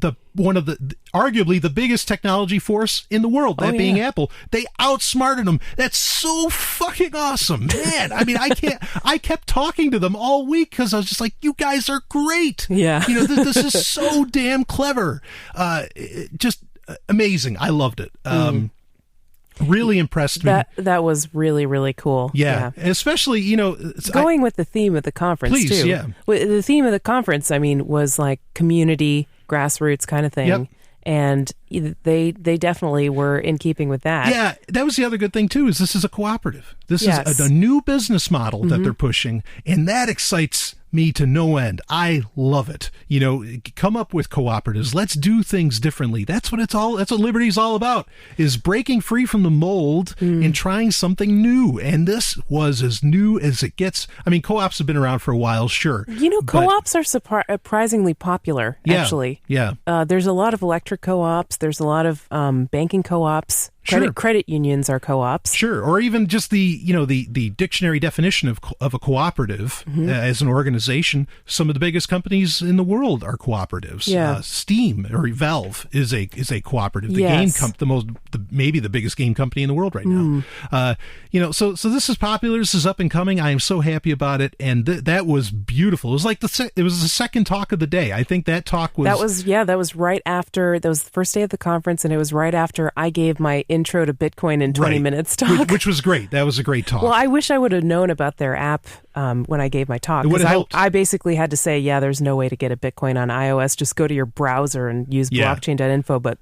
arguably the biggest technology force in the world, that being Apple. They outsmarted them. That's so fucking awesome, man. I mean, I kept talking to them all week because I was just like, you guys are great. Yeah. This is so damn clever. Just amazing. I loved it. Really impressed me. That was really, really cool. Yeah. Especially, going with the theme of the conference, please, too. Yeah. The theme of the conference, was like community, grassroots kind of thing. Yep. And they definitely were in keeping with that. Yeah, that was the other good thing, too, is this is a cooperative. This is a new business model that they're pushing, and that excites me to no end. I love it. Come up with cooperatives. Let's do things differently. That's what Liberty's all about, is breaking free from the mold and trying something new. And this was as new as it gets. I mean, co-ops have been around for a while, sure. Co-ops are surprisingly popular, actually. Yeah. There's a lot of electric co-ops. There's a lot of banking co-ops. Credit unions are co-ops. Sure. Or even just the dictionary definition of a cooperative as an organization. Some of the biggest companies in the world are cooperatives. Yeah. Steam or Valve is a cooperative. The yes. maybe the biggest game company in the world right now. So this is popular. This is up and coming. I am so happy about it. And that was beautiful. It was like it was the second talk of the day. I think that talk was... That was right after, that was the first day of the conference, and it was right after I gave my intro to Bitcoin in 20 minutes talk. Which was great. That was a great talk. Well, I wish I would have known about their app when I gave my talk. Because I basically had to say, there's no way to get a Bitcoin on iOS. Just go to your browser and use blockchain.info, but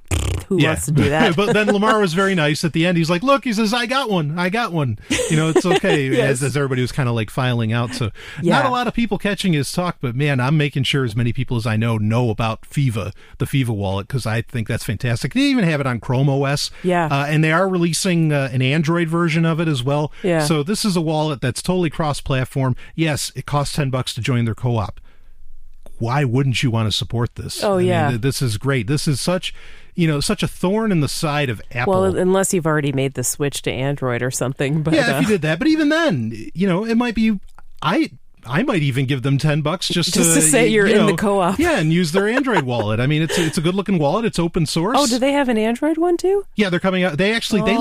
who wants to do that? But then Lamar was very nice at the end. He's like, look, he says, I got one. It's okay. Yes. as everybody was kind of like filing out. So not a lot of people catching his talk, but man, I'm making sure as many people as I know about Pheeva, the Pheeva wallet, because I think that's fantastic. They even have it on Chrome OS. Yeah. And they are releasing an Android version of it as well. Yeah. So this is a wallet that's totally cross-platform. Yes, it costs $10 to join their co-op. Why wouldn't you want to support this? Oh, I mean, this is great. This is such a thorn in the side of Apple. Well, unless you've already made the switch to Android or something. But, if you did that. But even then, it might be... I might even give them $10 just to say you're in the co-op. Yeah, and use their Android wallet. I mean, it's a good looking wallet. It's open source. Oh, do they have an Android one too? Yeah, they're coming out. They actually they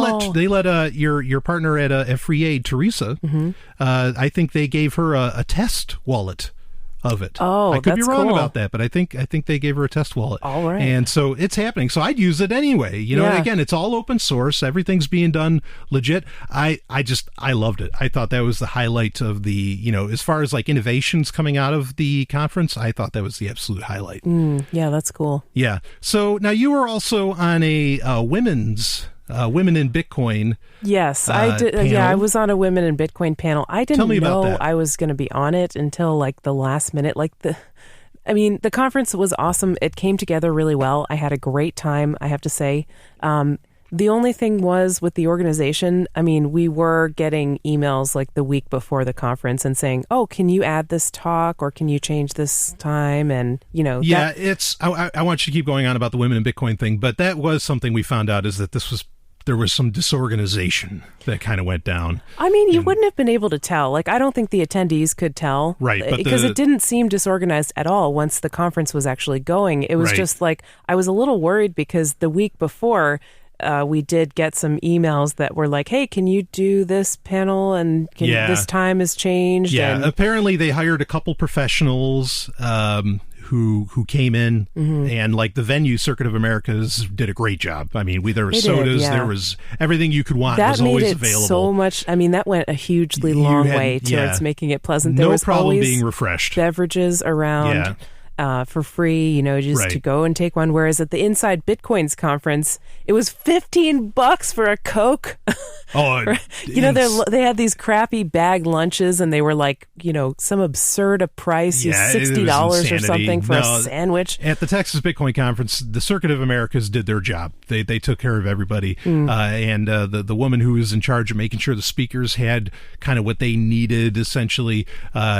let your partner at Free Aid, Teresa. I think they gave her a test wallet of it. Oh, I could be wrong cool. about that, but I think they gave her a test wallet. All right. And so it's happening. So I'd use it anyway. Again, it's all open source. Everything's being done legit. I loved it. I thought that was the highlight of the, as far as like innovations coming out of the conference, I thought that was the absolute highlight. Yeah, that's cool. Yeah. So now you were also on a women's Women in Bitcoin. Yes, I did. Panel. Yeah, I was on a Women in Bitcoin panel. I didn't know that. I was going to be on it until like the last minute. The conference was awesome. It came together really well. I had a great time, I have to say. The only thing was with the organization, we were getting emails like the week before the conference and saying, oh, can you add this talk or can you change this time? And, Yeah, I want you to keep going on about the Women in Bitcoin thing, but that was something we found out, is that there was some disorganization that kind of went down. You wouldn't have been able to tell. I don't think the attendees could tell. Right. Because it didn't seem disorganized at all once the conference was actually going. It was just I was a little worried because the week before, we did get some emails that were like, hey, can you do this panel? And this time has changed. Yeah, and apparently they hired a couple professionals who came in, and like the venue, Circuit of Americas, did a great job. There were sodas, there was everything you could want was always available. So much. That went a hugely long way towards making it pleasant. There was problem always being refreshed. Beverages around. For free, to go and take one. Whereas at the Inside Bitcoins conference, it was $15 for a Coke. They had these crappy bag lunches, and they were like, some absurd a price, $60 or something for a sandwich. At the Texas Bitcoin conference, the Circuit of Americas did their job. They took care of everybody, and the woman who was in charge of making sure the speakers had kind of what they needed, essentially,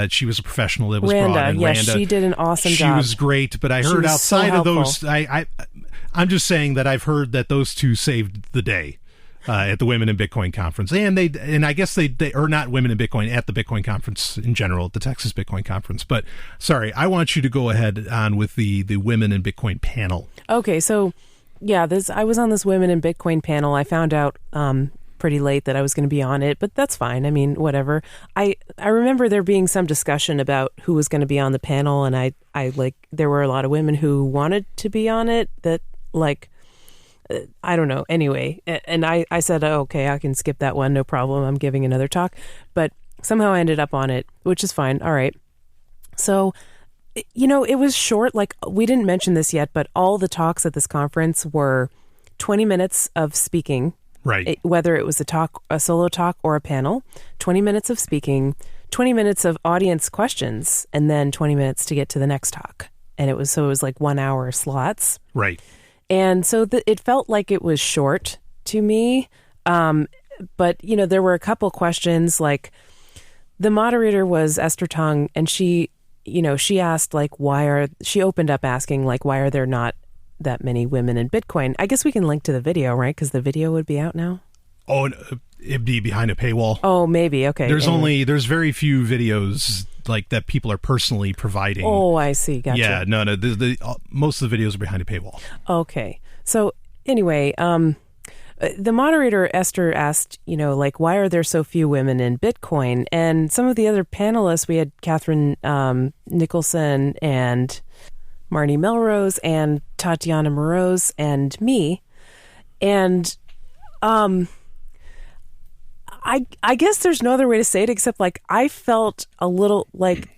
she was a professional that was brought in. Yes, she did an awesome job. She was great, but I heard outside of those, I'm just saying that I've heard that those two saved the day at the Women in Bitcoin conference, and I guess they are not Women in Bitcoin at the Bitcoin conference in general, at the Texas Bitcoin conference. But sorry, I want you to go ahead on with the Women in Bitcoin panel. Okay, so I was on this Women in Bitcoin panel. I found out pretty late that I was going to be on it, but that's fine. Whatever. I remember there being some discussion about who was going to be on the panel, and I there were a lot of women who wanted to be on it that I don't know. Anyway, and I said, oh, okay, I can skip that one. No problem. I'm giving another talk, but somehow I ended up on it, which is fine. All right. So, it was short. We didn't mention this yet, but all the talks at this conference were 20 minutes of speaking. Right. Whether it was a solo talk or a panel, 20 minutes of speaking, 20 minutes of audience questions and then 20 minutes to get to the next talk. And it was like 1 hour slots. Right. And so it felt like it was short to me. But, there were a couple questions, like the moderator was Esther Tong, and she asked, like, she opened up asking, like, why are there not that many women in Bitcoin? I guess we can link to the video, right? Because the video would be out now. Oh, it'd be behind a paywall. Oh, maybe. Okay. There's very few videos like that people are personally providing. Oh, I see. Gotcha. Yeah, no. Most of the videos are behind a paywall. Okay. So anyway, the moderator, Esther, asked, like, why are there so few women in Bitcoin? And some of the other panelists, we had Catherine Nicholson and Marnie Melrose and Tatiana Moroz and me. And I guess there's no other way to say it except, like, I felt a little like...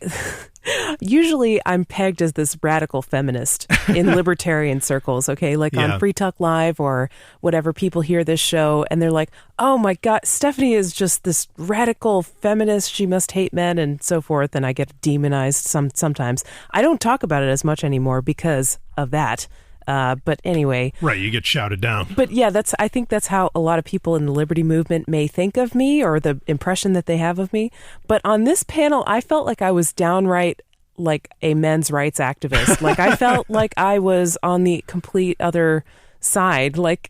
Usually I'm pegged as this radical feminist in libertarian circles, okay? Like on Free Talk Live or whatever, people hear this show and they're like, oh my God, Stephanie is just this radical feminist. She must hate men and so forth. And I get demonized sometimes. I don't talk about it as much anymore because of that. But anyway. Right, you get shouted down. But yeah, I think that's how a lot of people in the liberty movement may think of me, or the impression that they have of me. But on this panel, I felt like I was downright like a men's rights activist. Like I felt like I was on the complete other side. Like,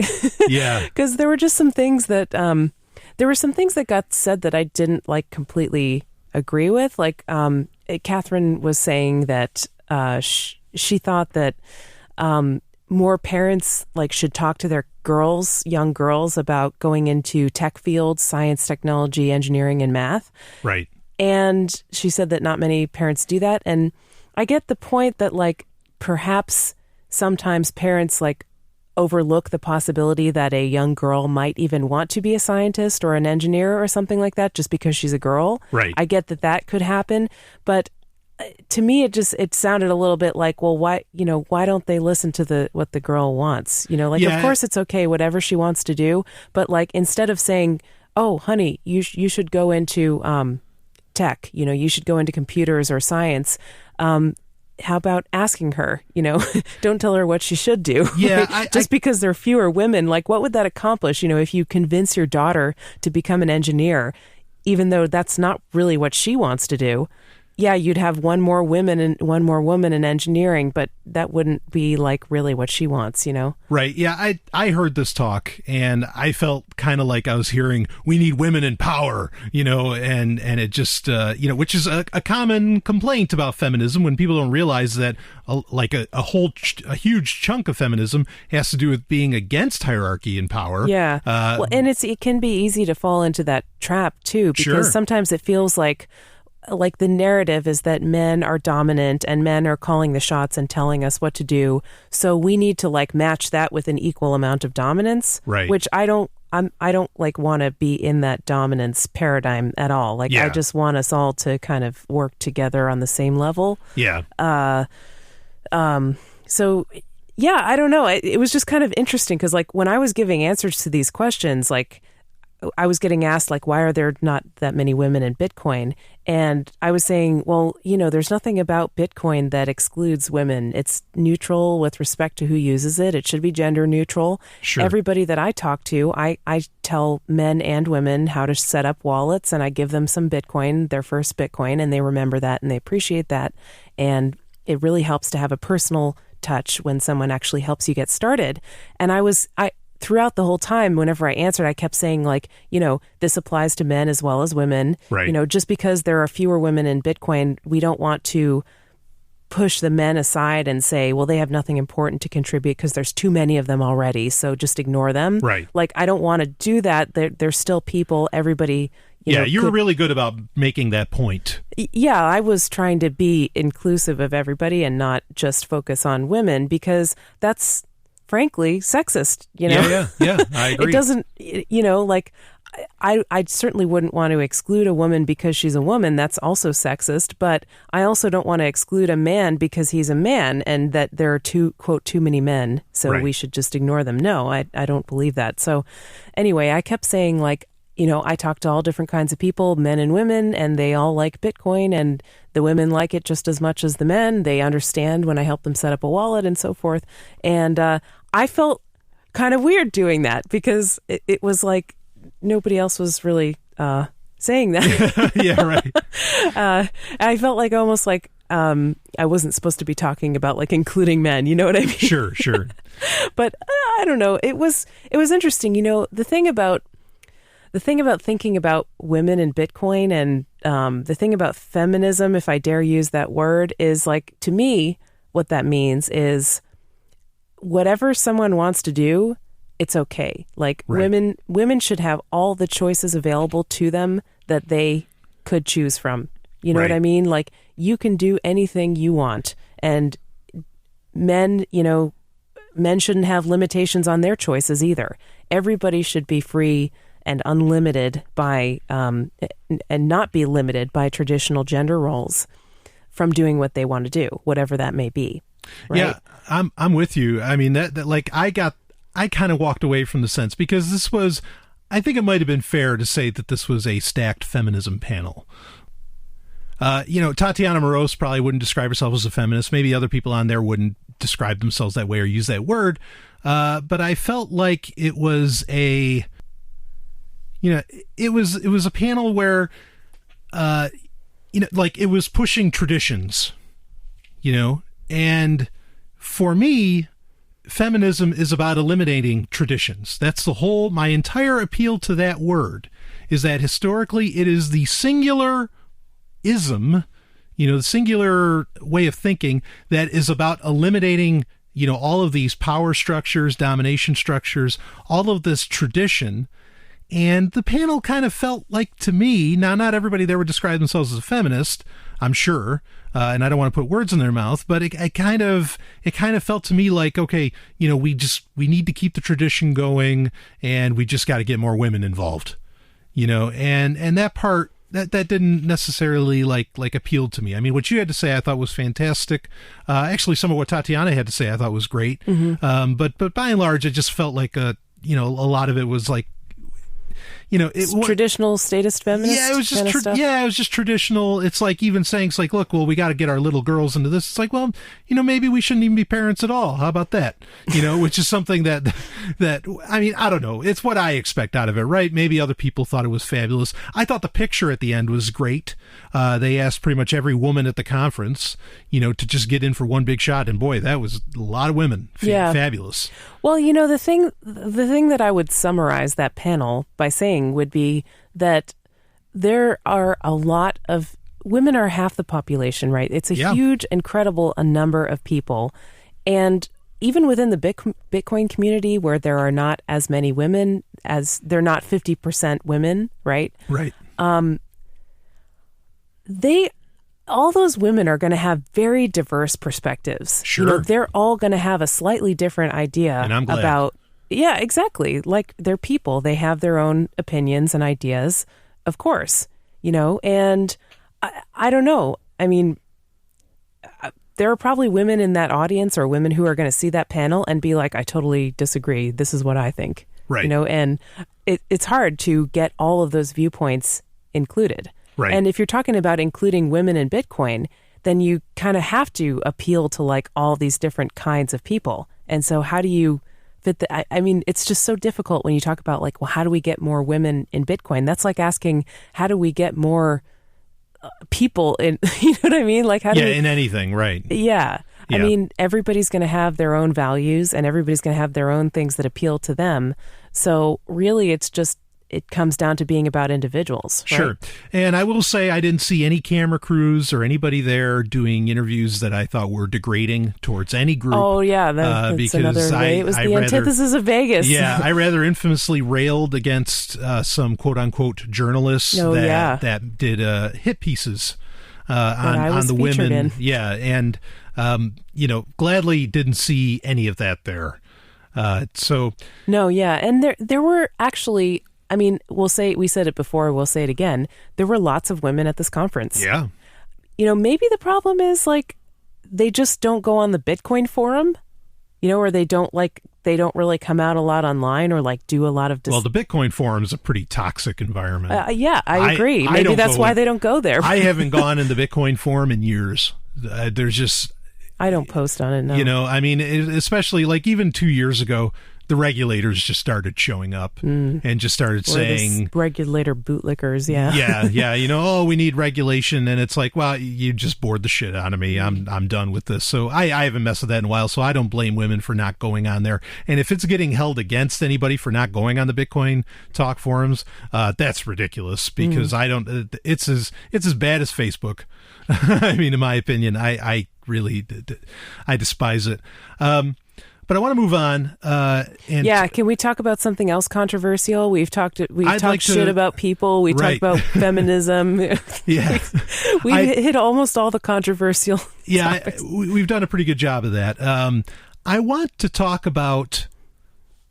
yeah, because there were just some things that got said that I didn't like completely agree with. Like Catherine was saying that she thought that more parents like should talk to their young girls about going into tech fields, science, technology, engineering, and math. Right. And she said that not many parents do that. And I get the point that, like, perhaps sometimes parents like overlook the possibility that a young girl might even want to be a scientist or an engineer or something like that just because she's a girl. Right. I get that could happen, but to me, it sounded a little bit like, well, why don't they listen to what the girl wants? Of course it's okay, whatever she wants to do. But like, instead of saying, oh, honey, you should go into tech, you should go into computers or science. How about asking her, don't tell her what she should do. Yeah. Just because there are fewer women, like what would that accomplish? If you convince your daughter to become an engineer, even though that's not really what she wants to do. Yeah, you'd have one more woman in engineering, but that wouldn't be like really what she wants, Right. Yeah, I heard this talk and I felt kind of like I was hearing, we need women in power, and it just, which is a common complaint about feminism when people don't realize that a huge chunk of feminism has to do with being against hierarchy and power. Yeah. Well, and it can be easy to fall into that trap too, because sometimes it feels like the narrative is that men are dominant and men are calling the shots and telling us what to do. So we need to like match that with an equal amount of dominance, right? Which I don't like want to be in that dominance paradigm at all. Like I just want us all to kind of work together on the same level. Yeah. So yeah, I don't know. It was just kind of interesting because like when I was giving answers to these questions, like I was getting asked, like, why are there not that many women in Bitcoin? And I was saying, well, there's nothing about Bitcoin that excludes women. It's neutral with respect to who uses it. It should be gender neutral. Sure. Everybody that I talk to, I tell men and women how to set up wallets, and I give them some Bitcoin, their first Bitcoin, and they remember that and they appreciate that. And it really helps to have a personal touch when someone actually helps you get started. And throughout the whole time, whenever I answered, I kept saying, like, this applies to men as well as women. Right. Just because there are fewer women in Bitcoin, we don't want to push the men aside and say, well, they have nothing important to contribute because there's too many of them already, so just ignore them. Right. Like, I don't want to do that. There's still people, everybody. You were really good about making that point. Yeah, I was trying to be inclusive of everybody and not just focus on women because that's frankly sexist, Yeah, I agree. It doesn't, like, I certainly wouldn't want to exclude a woman because she's a woman. That's also sexist. But I also don't want to exclude a man because he's a man and that there are too many men, so we should just ignore them. No, I don't believe that. So anyway, I kept saying, like, I talk to all different kinds of people, men and women, and they all like Bitcoin, and the women like it just as much as the men. They understand when I help them set up a wallet and so forth. And I felt kind of weird doing that because it was like nobody else was really saying that. Yeah, right. I felt like almost like I wasn't supposed to be talking about like including men. You know what I mean? Sure. But I don't know. It was interesting. The thing about thinking about women in Bitcoin and the thing about feminism, if I dare use that word, is like, to me, what that means is whatever someone wants to do, it's okay. Like right. women should have all the choices available to them that they could choose from. You know right. what I mean? Like, you can do anything you want, and men shouldn't have limitations on their choices either. Everybody should be free and unlimited by, and not be limited by traditional gender roles from doing what they want to do, whatever that may be. Right? Yeah, I'm with you. I mean, that like I kind of walked away from the sense, because this was, I think it might have been fair to say that this was a stacked feminism panel. Tatiana Moroz probably wouldn't describe herself as a feminist. Maybe other people on there wouldn't describe themselves that way or use that word. But I felt like it was it was a panel where, like it was pushing traditions, and for me, feminism is about eliminating traditions. That's my entire appeal to that word, is that historically it is the singular ism, the singular way of thinking that is about eliminating, all of these power structures, domination structures, all of this tradition. And the panel kind of felt like, to me, now not everybody there would describe themselves as a feminist, I'm sure, and I don't want to put words in their mouth, but it kind of felt to me like, okay, we need to keep the tradition going, and we just got to get more women involved, and that part, that didn't necessarily like appeal to me. I mean, what you had to say I thought was fantastic. Actually, some of what Tatiana had to say I thought was great. Mm-hmm. But by and large, it just felt like a lot of it was like, traditional statist feminist. Yeah, it was just it was just traditional. It's like even saying, it's like, look, well, we got to get our little girls into this. It's like, well, maybe we shouldn't even be parents at all. How about that? Which is something that I mean, I don't know. It's what I expect out of it, right? Maybe other people thought it was fabulous. I thought the picture at the end was great. They asked pretty much every woman at the conference, to just get in for one big shot, and boy, that was a lot of women. Yeah, fabulous. Well, the thing that I would summarize that panel by saying would be that there are a lot of women, are half the population, right? It's a huge, incredible number of people. And even within the Bitcoin community, where there are not as many women, as they're not 50% women, right? Right. All those women are going to have very diverse perspectives. Sure. They're all going to have a slightly different idea and I'm glad. about. Yeah, exactly. Like, they're people. They have their own opinions and ideas, of course, and I don't know. I mean, there are probably women in that audience, or women who are going to see that panel and be like, I totally disagree. This is what I think. Right. And it's hard to get all of those viewpoints included. Right. And if you're talking about including women in Bitcoin, then you kind of have to appeal to like all these different kinds of people. And so how do you fit I mean, it's just so difficult when you talk about like, well, how do we get more women in Bitcoin? That's like asking, how do we get more people in, you know what I mean? Like, how do we, in anything, right. Yeah. I mean, everybody's going to have their own values, and everybody's going to have their own things that appeal to them. So really, it comes down to being about individuals. Right? Sure. And I will say I didn't see any camera crews or anybody there doing interviews that I thought were degrading towards any group. Oh, yeah. That's another way. It was the antithesis of Vegas. Yeah. I rather infamously railed against some quote-unquote journalists that did hit pieces on the women. In. Yeah. And, gladly didn't see any of that there. No, yeah. And there were actually... I mean, we said it before, we'll say it again. There were lots of women at this conference. Yeah. Maybe the problem is like they just don't go on the Bitcoin forum. Or they don't really come out a lot online or like do a lot of. Well, the Bitcoin forum is a pretty toxic environment. Yeah, I agree. Maybe that's why they don't go there. I haven't gone in the Bitcoin forum in years. There's just. I don't post on it. No. I mean, especially like even 2 years ago, the regulators just started showing up and just started saying regulator bootlickers. Yeah. Yeah. We need regulation. And it's like, well, you just bored the shit out of me. I'm done with this. So I haven't messed with that in a while. So I don't blame women for not going on there. And if it's getting held against anybody for not going on the Bitcoin talk forums, that's ridiculous because it's as bad as Facebook. I mean, in my opinion, I really despise it. But I want to move on. Can we talk about something else controversial? We've talked shit about people. We talked about feminism. Yeah, we've hit almost all the controversial. Yeah, we've done a pretty good job of that. I want to talk about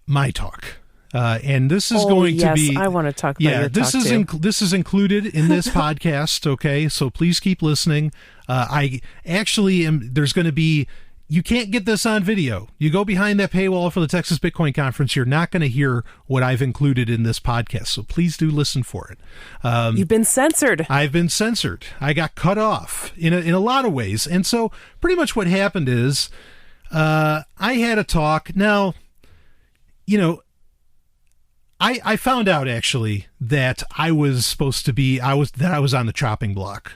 my talk. And this is going to be. I want to talk about your talk too. This is included in this podcast. Okay, so please keep listening. I actually am. There's going to be. You can't get this on video. You go behind that paywall for the Texas Bitcoin Conference, you're not going to hear what I've included in this podcast. So please do listen for it. You've been censored. I've been censored. I got cut off in a lot of ways. And so pretty much what happened is I had a talk. Now, I found out actually that I was supposed to be, I was on the chopping block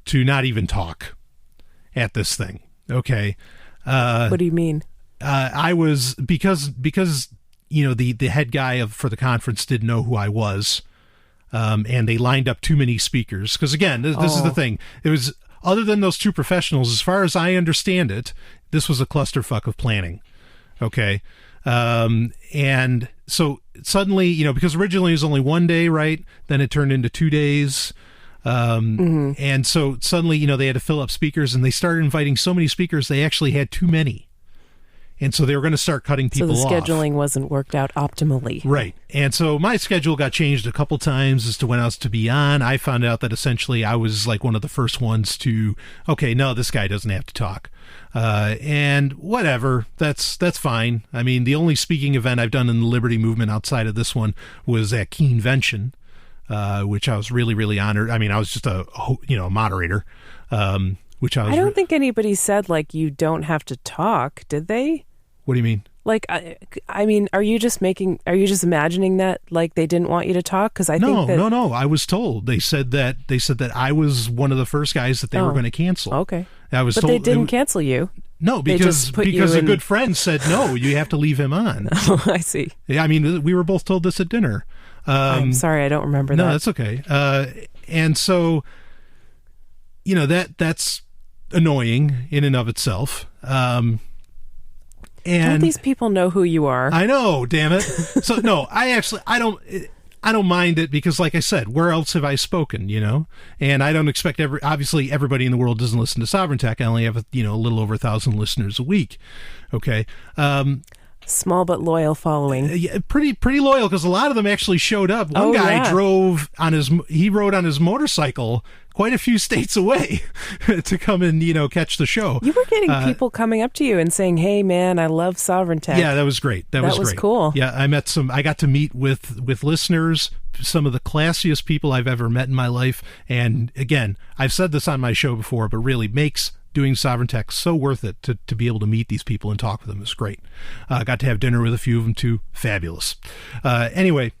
to not even talk at this thing. Okay. What do you mean? I was because the head guy for the conference didn't know who I was, and they lined up too many speakers. Because again, this is the thing. It was other than those two professionals, as far as I understand it, this was a clusterfuck of planning. Okay. And so suddenly, because originally it was only 1 day, right? Then it turned into 2 days. And so suddenly, they had to fill up speakers and they started inviting so many speakers, they actually had too many. And so they were going to start cutting people off. So the scheduling wasn't worked out optimally. Right. And so my schedule got changed a couple times as to when I was to be on. I found out that essentially I was like one of the first ones to, okay, no, this guy doesn't have to talk. And whatever, that's fine. I mean, the only speaking event I've done in the Liberty Movement outside of this one was at Keenvention. Which I was really, really honored. I mean, I was just a moderator, which I was. I don't think anybody said like you don't have to talk, did they? What do you mean? Like, I mean, are you just imagining that like they didn't want you to talk? Because No. I was told they said that I was one of the first guys that they were going to cancel. Okay, but they didn't cancel you. No, because a good friend said no, you have to leave him on. Oh, I see. Yeah, I mean, we were both told this at dinner. I'm sorry, I don't remember that. No, that's okay. And so, that's annoying in and of itself. And don't these people know who you are? I know, damn it. So no, I don't mind it because, like I said, where else have I spoken? And I don't expect obviously everybody in the world doesn't listen to Sovereign Tech. I only have a little over 1,000 listeners a week. Okay. Small but loyal following. Yeah, pretty loyal because a lot of them actually showed up. One guy rode on his motorcycle quite a few states away to come and catch the show. You were getting people coming up to you and saying, "Hey, man, I love Sovereign Tech." Yeah, that was great. That was great. Cool. Yeah, I got to meet with listeners, some of the classiest people I've ever met in my life. And again, I've said this on my show before, but really makes doing Sovereign Tech so worth it to be able to meet these people and talk with them is great. Got to have dinner with a few of them too. Fabulous. Anyway,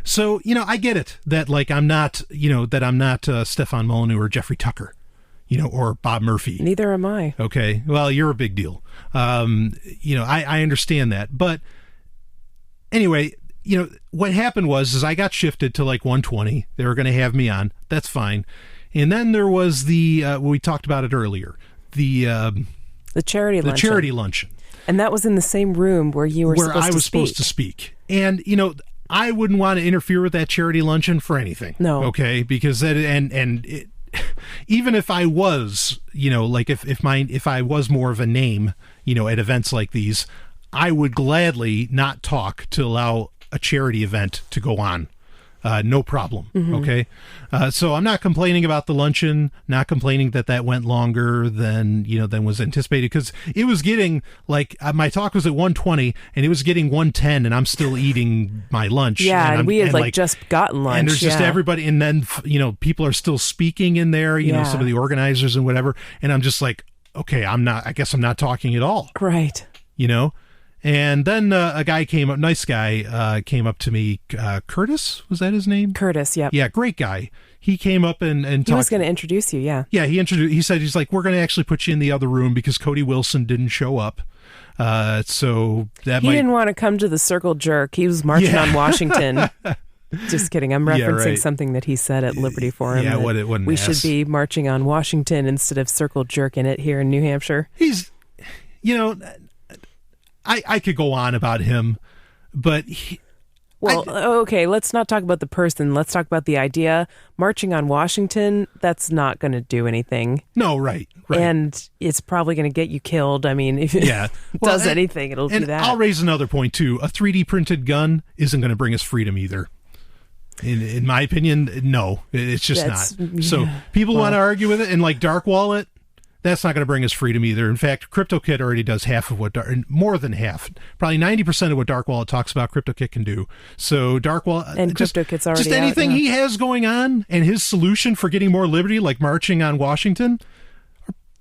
so I get it that like I'm not Stefan Molyneux or Jeffrey Tucker, or Bob Murphy. Neither am I. Okay, well, you're a big deal. I understand that, but anyway, what happened was I got shifted to like 120. They were going to have me on. That's fine. And then there was we talked about it earlier, the charity luncheon. The charity luncheon. And that was in the same room where you were supposed to speak. And I wouldn't want to interfere with that charity luncheon for anything. No. Okay, because that even if I was, like if I was more of a name, at events like these, I would gladly not talk to allow a charity event to go on. No problem. Okay. So I'm not complaining about the luncheon, not complaining that went longer than was anticipated, because it was getting like my talk was at 1:20 and it was getting 1:10 and I'm still eating my lunch. Yeah. And we had just gotten lunch. And there's just everybody. And then, people are still speaking in there, some of the organizers and whatever. And I'm just like, okay, I guess I'm not talking at all. Right. And then a guy came up, nice guy, came up to me. Curtis, was that his name? Curtis, yeah. Yeah, great guy. He came up and talked. He was going to introduce you, yeah. Yeah, he said, he's like, we're going to actually put you in the other room because Cody Wilson didn't show up. So that he didn't want to come to the circle jerk. He was marching on Washington. Just kidding. I'm referencing something that he said at Liberty Forum. Yeah, what it wasn't. We should be marching on Washington instead of circle jerking it here in New Hampshire. He's, I could go on about him, but okay, let's not talk about the person. Let's talk about the idea. Marching on Washington, that's not going to do anything. No, right. And it's probably going to get you killed. I mean, if it does anything, it'll do that. I'll raise another point, too. A 3D printed gun isn't going to bring us freedom either. In my opinion, no, it's just not. So people want to argue with it, and like Dark Wallet, that's not going to bring us freedom either. In fact, CryptoKit already does half of what, more than half, probably 90% of what Dark Wallet talks about, CryptoKit can do. So Dark Wallet and CryptoKit's already just anything he has going on, and his solution for getting more liberty, like marching on Washington,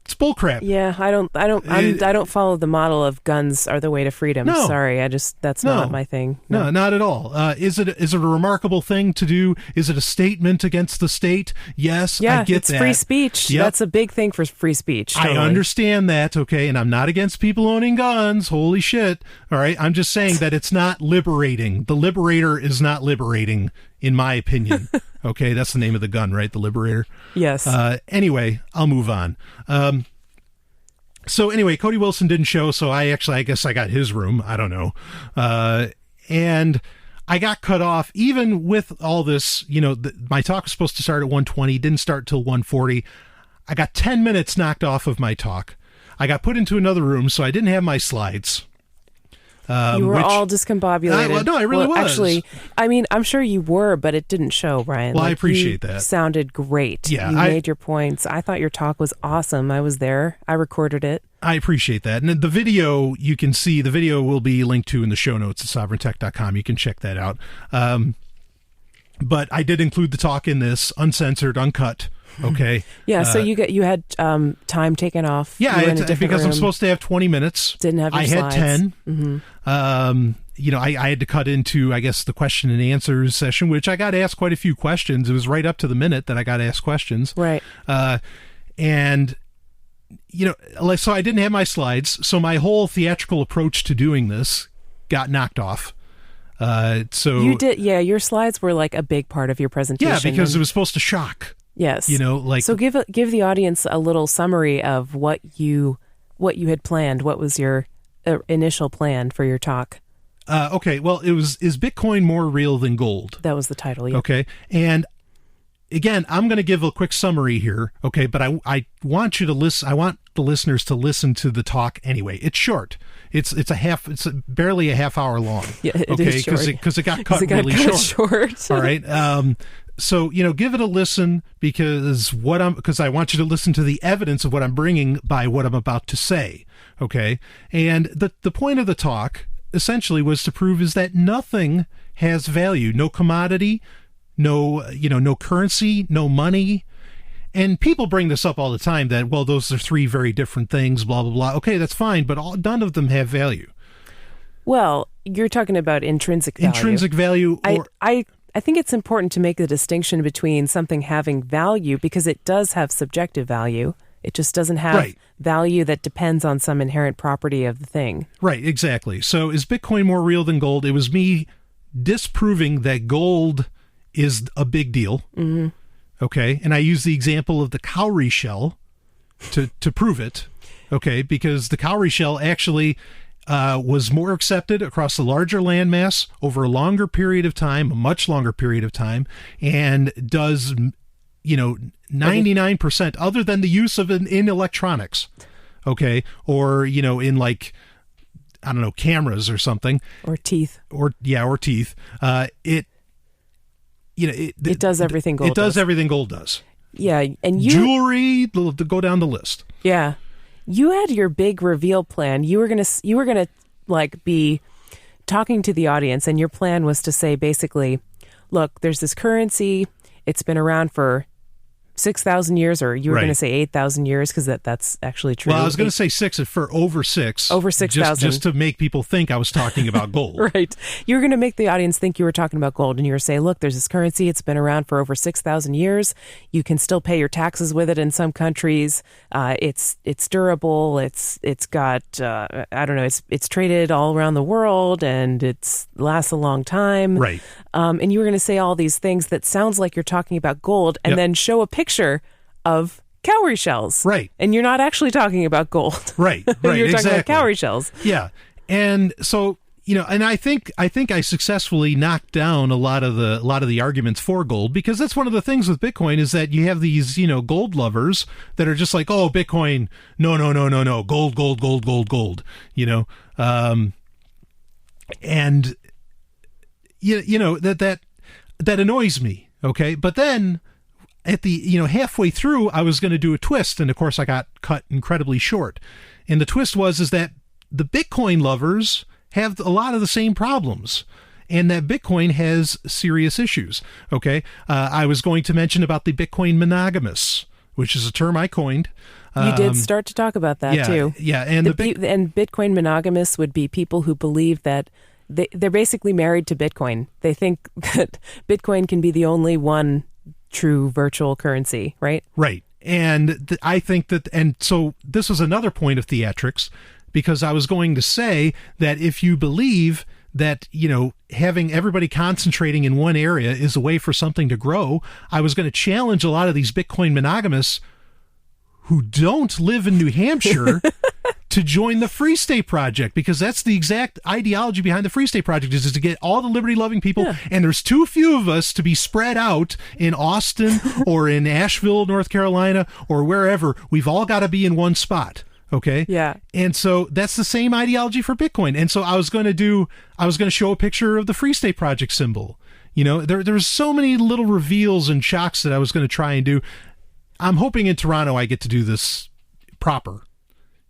it's bullcrap. Yeah, I don't follow the model of guns are the way to freedom. No. Sorry, that's not my thing. No, not at all. Is it a remarkable thing to do? Is it a statement against the state? Yes, I get that. It's free speech. Yep. That's a big thing for free speech. Totally. I understand that, okay, and I'm not against people owning guns. Holy shit. All right, I'm just saying that it's not liberating. The Liberator is not liberating, in my opinion. Okay, that's the name of the gun, right? The Liberator. Yes. Anyway, I'll move on. So anyway, Cody Wilson didn't show, so I guess I got his room. I don't know. And I got cut off, even with all this, my talk was supposed to start at 1:20, didn't start till 1:40. I got 10 minutes knocked off of my talk. I got put into another room, so I didn't have my slides. You were all discombobulated. No, I really was. Actually, I mean, I'm sure you were, but it didn't show, Brian. Well, I appreciate you that. Sounded great. Yeah, you made your points. I thought your talk was awesome. I was there. I recorded it. I appreciate that. And the video, you can see, the video will be linked to in the show notes at sovereigntech.com. You can check that out. But I did include the talk in this, uncensored, uncut. Okay. Yeah. So you had time taken off. Yeah, because I'm supposed to have 20 minutes. Didn't have your slides. I had 10. Mm-hmm. I had to cut into, I guess, the question and answers session, which I got asked quite a few questions. It was right up to the minute that I got asked questions. Right. And so I didn't have my slides. So my whole theatrical approach to doing this got knocked off. So you did. Yeah. Your slides were like a big part of your presentation. Yeah, because it was supposed to shock. Yes. So give the audience a little summary of what you had planned. What was your initial plan for your talk? Okay. Well, is Bitcoin more real than gold? That was the title. Yeah. Okay. And again, I'm going to give a quick summary here. Okay. But I want you to listen. I want the listeners to listen to the talk anyway. It's short. It's barely a half hour long. Yeah. It is short. Because it got cut really short. All right. So, give it a listen because I want you to listen to the evidence of what I'm bringing by what I'm about to say. Okay. And the point of the talk essentially was to prove is that nothing has value, no commodity, no currency, no money. And people bring this up all the time that, well, those are three very different things, blah, blah, blah. Okay, that's fine, but none of them have value. Well, you're talking about intrinsic value. Intrinsic value. I think it's important to make the distinction between something having value because it does have subjective value. It just doesn't have value that depends on some inherent property of the thing. Right, exactly. So is Bitcoin more real than gold? It was me disproving that gold is a big deal. Mm-hmm. Okay, and I use the example of the cowrie shell to prove it. Okay, because the cowrie shell actually was more accepted across a larger landmass over a longer period of time, a much longer period of time, and does, 99% other than the use of it in electronics. Okay, or, in like, I don't know, cameras or something. Or teeth. Or teeth. it does everything gold. It does everything gold does. Yeah, and jewelry, to go down the list. Yeah, you had your big reveal plan. You were gonna like be talking to the audience, and your plan was to say basically, look, there's this currency. It's been around for 6,000 years, or you were going to say 8,000 years, because that's actually true. Well, I was going to say 6 for over 6. Over 6,000. Just to make people think I was talking about gold. Right. You were going to make the audience think you were talking about gold, and you were saying, look, there's this currency. It's been around for over 6,000 years. You can still pay your taxes with it in some countries. It's durable. It's got, I don't know, it's traded all around the world, and it lasts a long time. Right. And you were going to say all these things that sounds like you're talking about gold, and then show a picture of cowrie shells. Right. And you're not actually talking about gold. Right. You're talking about cowrie shells. Yeah. And so, and I think I successfully knocked down a lot of the arguments for gold, because that's one of the things with Bitcoin is that you have these, gold lovers that are just like, oh, Bitcoin, no, gold, and that annoys me. Okay. But then at the, halfway through, I was going to do a twist. And of course I got cut incredibly short. And the twist is that the Bitcoin lovers have a lot of the same problems, and that Bitcoin has serious issues. Okay. I was going to mention about the Bitcoin monogamous, which is a term I coined. You did start to talk about that too. Yeah. And and Bitcoin monogamous would be people who believe that they're basically married to Bitcoin. They think that Bitcoin can be the only one true virtual currency, right? Right. And I think that, and so this was another point of theatrics, because I was going to say that if you believe that, having everybody concentrating in one area is a way for something to grow, I was going to challenge a lot of these Bitcoin monogamists who don't live in New Hampshire to join the Free State Project, because that's the exact ideology behind the Free State Project is to get all the liberty-loving people, and there's too few of us to be spread out in Austin or in Asheville, North Carolina, or wherever. We've all got to be in one spot. Okay. Yeah. And so that's the same ideology for Bitcoin. And so I was going to show a picture of the Free State Project symbol. There's so many little reveals and shocks that I was going to try and do. I'm hoping in Toronto I get to do this proper,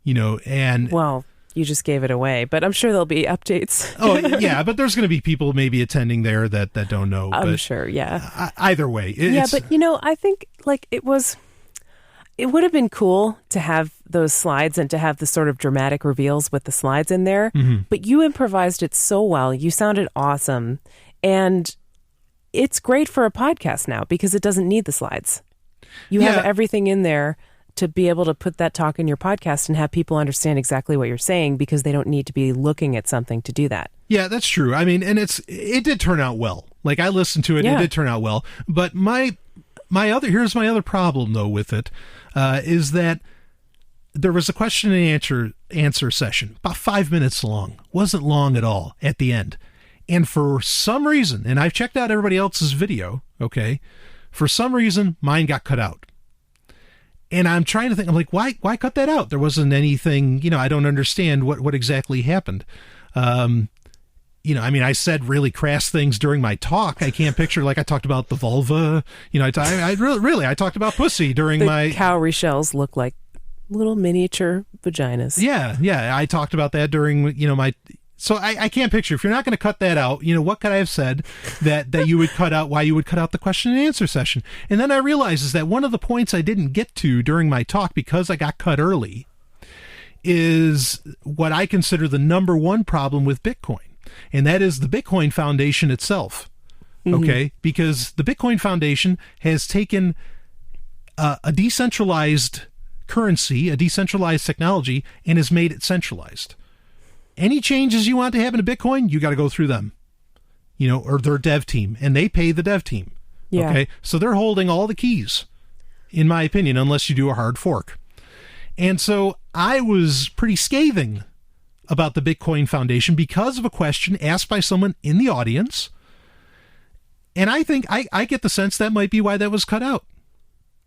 and... Well, you just gave it away, but I'm sure there'll be updates. Oh, yeah, but there's going to be people maybe attending there that don't know. I'm sure, yeah. Either way. But, I think, it would have been cool to have those slides and to have the sort of dramatic reveals with the slides in there, but you improvised it so well. You sounded awesome, and it's great for a podcast now because it doesn't need the slides. You have everything in there to be able to put that talk in your podcast and have people understand exactly what you're saying, because they don't need to be looking at something to do that. Yeah, that's true. I mean, and it did turn out well. Like, I listened to it, and it did turn out well. But here's my other problem though with it, is that there was a question and answer session, about 5 minutes long. Wasn't long at all at the end. And for some reason, and I've checked out everybody else's video, okay, for some reason, mine got cut out. And I'm trying to think, I'm like, why cut that out? There wasn't anything, I don't understand what exactly happened. I mean, I said really crass things during my talk. I can't picture, I talked about the vulva. I talked about pussy during my... cowrie shells look like little miniature vaginas. Yeah. I talked about that during, my... So I can't picture, if you're not going to cut that out, what could I have said that you would cut out, why you would cut out the question and answer session? And then I realized is that one of the points I didn't get to during my talk, because I got cut early, is what I consider the number one problem with Bitcoin. And that is the Bitcoin Foundation itself. Okay? Because the Bitcoin Foundation has taken a decentralized currency, a decentralized technology, and has made it centralized. Any changes you want to happen to Bitcoin, you got to go through them, or their dev team, and they pay the dev team. Yeah. Okay. So they're holding all the keys, in my opinion, unless you do a hard fork. And so I was pretty scathing about the Bitcoin Foundation because of a question asked by someone in the audience. And I think I get the sense that might be why that was cut out.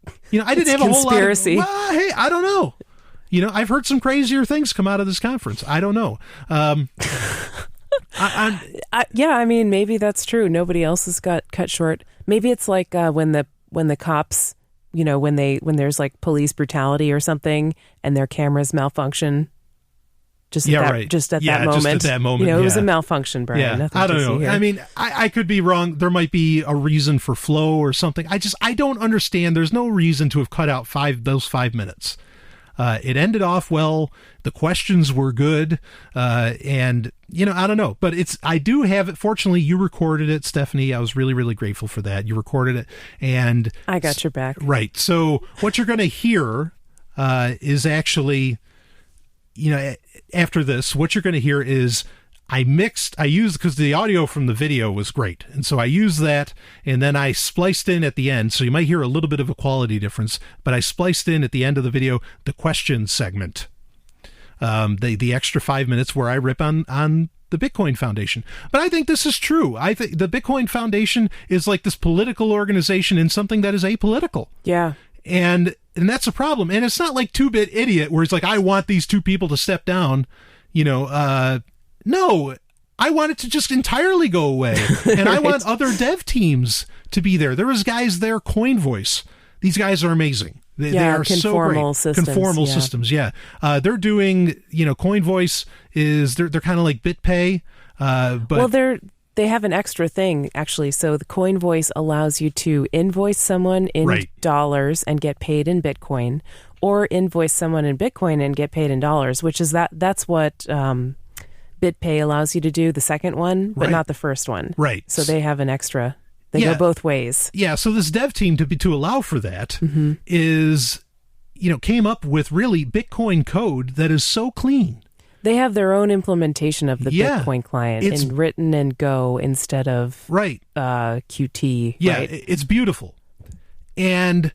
I didn't have a whole lot of, well, hey, I don't know. I've heard some crazier things come out of this conference. I don't know. I mean, maybe that's true. Nobody else has got cut short. Maybe it's like when the cops, when there's like police brutality or something, and their cameras malfunction. Just at that moment. It was a malfunction, Brian. Yeah, Nothing I don't to see know. here. I mean, I could be wrong. There might be a reason for flow or something. I don't understand. There's no reason to have cut out those 5 minutes. It ended off well. The questions were good. And, I don't know. But I do have it. Fortunately, you recorded it, Stephanie. I was really, really grateful for that. You recorded it. And I got your back. Right. So what you're going to hear is actually, after this, what you're going to hear is because the audio from the video was great. And so I used that, and then I spliced in at the end. So you might hear a little bit of a quality difference, but I spliced in at the end of the video the question segment, the extra 5 minutes where I rip on the Bitcoin Foundation. But I think this is true. I think the Bitcoin Foundation is like this political organization in something that is apolitical. Yeah. And that's a problem. And it's not like 2-Bit Idiot where it's like, I want these two people to step down. No, I want it to just entirely go away. And I want other dev teams to be there. There was guys there, Coin Voice. These guys are amazing. They are so great. Conformal systems, yeah. They're doing, Coin Voice is, they're kind of like BitPay. But they have an extra thing, actually. So the Coin Voice allows you to invoice someone in dollars and get paid in Bitcoin, or invoice someone in Bitcoin and get paid in dollars, which is that's what BitPay allows you to do, the second one, but not the first one. Right. So they have an extra. They go both ways. Yeah. So this dev team to allow for that is, came up with really Bitcoin code that is so clean. They have their own implementation of the Bitcoin client written in Go instead of Qt. Yeah, right? It's beautiful. And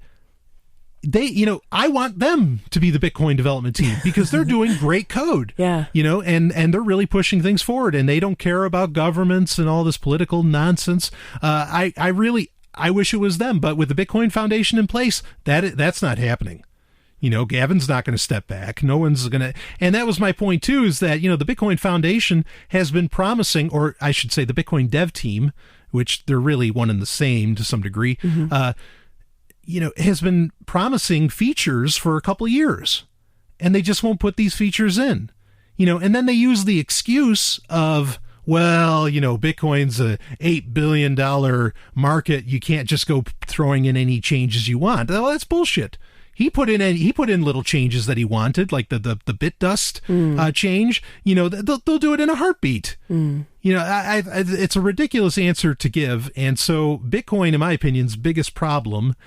they, I want them to be the Bitcoin development team because they're doing great code. Yeah. And they're really pushing things forward, and they don't care about governments and all this political nonsense. I wish it was them, but with the Bitcoin Foundation in place, that's not happening. Gavin's not going to step back. No one's going to. And that was my point, too, is that, the Bitcoin Foundation has been promising, or I should say the Bitcoin dev team, which they're really one and the same to some degree, has been promising features for a couple of years. And they just won't put these features in. And then they use the excuse of, Bitcoin's a $8 billion market. You can't just go throwing in any changes you want. Well, that's bullshit. He put in little changes that he wanted, like the bit dust change. They'll do it in a heartbeat. It's a ridiculous answer to give. And so Bitcoin, in my opinion's biggest problem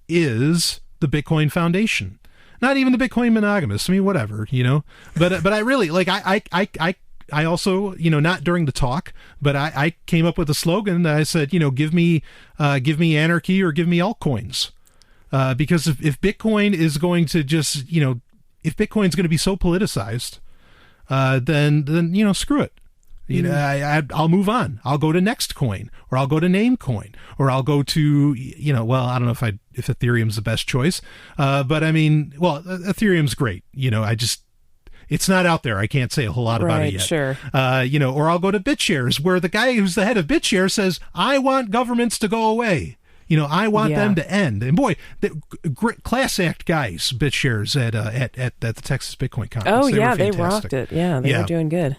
is the Bitcoin Foundation. Not even the Bitcoin monogamous. I mean, whatever, But I really I also, not during the talk, but I came up with a slogan that I said, give me anarchy or give me altcoins. Because if Bitcoin is going to just, if Bitcoin's going to be so politicized, then screw it. I'll move on. I'll go to Nextcoin, or I'll go to Namecoin, or I'll go to, I don't know if Ethereum's the best choice. But I mean, Ethereum's great. It's not out there. I can't say a whole lot about it yet. Sure. Or I'll go to BitShares, where the guy who's the head of BitShares says, I want governments to go away. I want them to end. And boy, the great class act guys, BitShares at the Texas Bitcoin Conference. Oh, they rocked it. Yeah, they were doing good.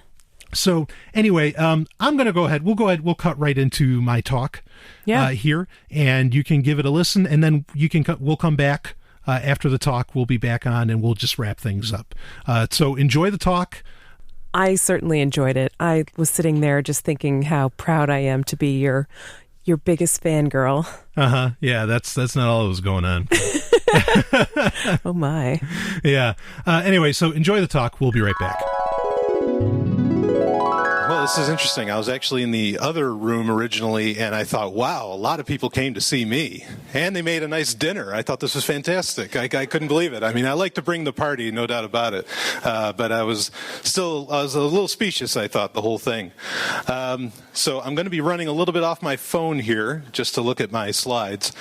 So anyway, I'm going to go ahead. We'll cut right into my talk here, and you can give it a listen, and then we'll come back after the talk. We'll be back on, and we'll just wrap things up. So enjoy the talk. I certainly enjoyed it. I was sitting there just thinking how proud I am to be your biggest fangirl. Yeah, that's not all that was going on. Oh my. Yeah. Anyway, so enjoy the talk. We'll be right back. Well, this is interesting. I was actually in the other room originally, and I thought, wow, a lot of people came to see me. And they made a nice dinner. I thought this was fantastic. I couldn't believe it. I mean, I like to bring the party, no doubt about it. But I was a little specious, I thought, the whole thing. So I'm going to be running a little bit off my phone here just to look at my slides.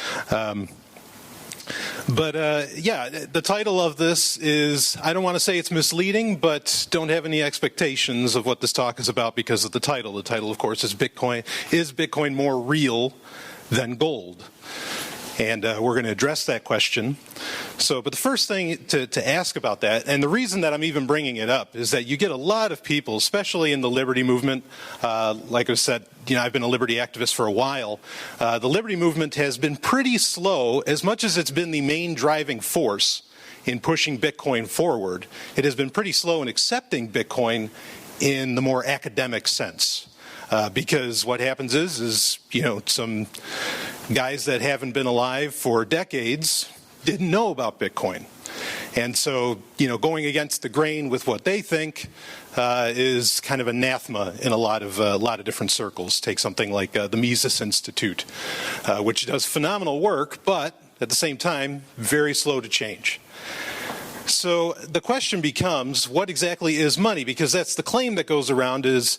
But yeah, the title of this is, I don't want to say it's misleading, but don't have any expectations of what this talk is about because of the title. The title, of course, is Bitcoin more real than gold? And we're going to address that question. But the first thing to ask about that, and the reason that I'm even bringing it up, is that you get a lot of people, especially in the liberty movement. Like I said, I've been a liberty activist for a while. The liberty movement has been pretty slow, as much as it's been the main driving force in pushing Bitcoin forward. It has been pretty slow in accepting Bitcoin in the more academic sense. Because what happens is some guys that haven't been alive for decades didn't know about Bitcoin. And so, going against the grain with what they think is kind of anathema in a lot of different circles. Take something like the Mises Institute, which does phenomenal work, but at the same time, very slow to change. So the question becomes, what exactly is money? Because that's the claim that goes around, is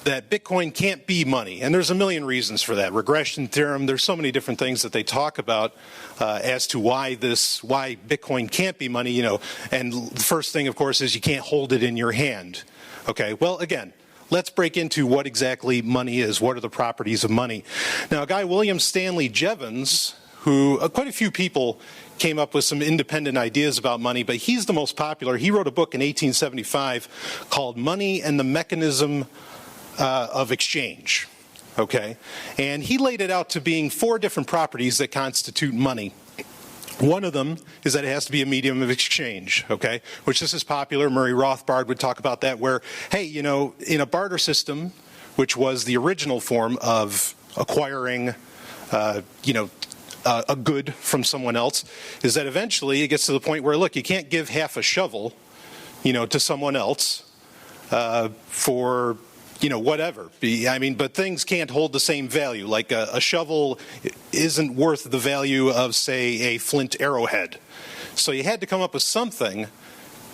that Bitcoin can't be money. And there's a million reasons for that. Regression theorem, there's so many different things that they talk about as to why Bitcoin can't be money, And the first thing, of course, is you can't hold it in your hand. Okay, well, again, let's break into what exactly money is. What are the properties of money? Now, a guy, William Stanley Jevons, who quite a few people came up with some independent ideas about money, but he's the most popular. He wrote a book in 1875 called Money and the Mechanism of Exchange, okay? And he laid it out to being 4 different properties that constitute money. One of them is that it has to be a medium of exchange, okay? Which this is popular. Murray Rothbard would talk about that, where, hey, in a barter system, which was the original form of acquiring, a good from someone else, is that eventually it gets to the point where, look, you can't give half a shovel, to someone else for whatever. But things can't hold the same value. Like a shovel isn't worth the value of, say, a flint arrowhead. So you had to come up with something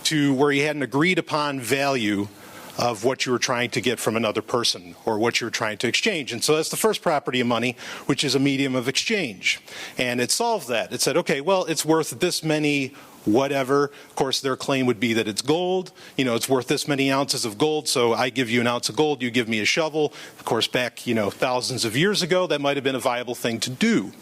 to where you had an agreed upon value of what you were trying to get from another person or what you were trying to exchange. And so that's the first property of money, which is a medium of exchange. And it solved that. It said, okay, well, it's worth this many whatever. Of course, their claim would be that it's gold. It's worth this many ounces of gold, so I give you an ounce of gold, you give me a shovel. Of course, back, thousands of years ago, that might have been a viable thing to do.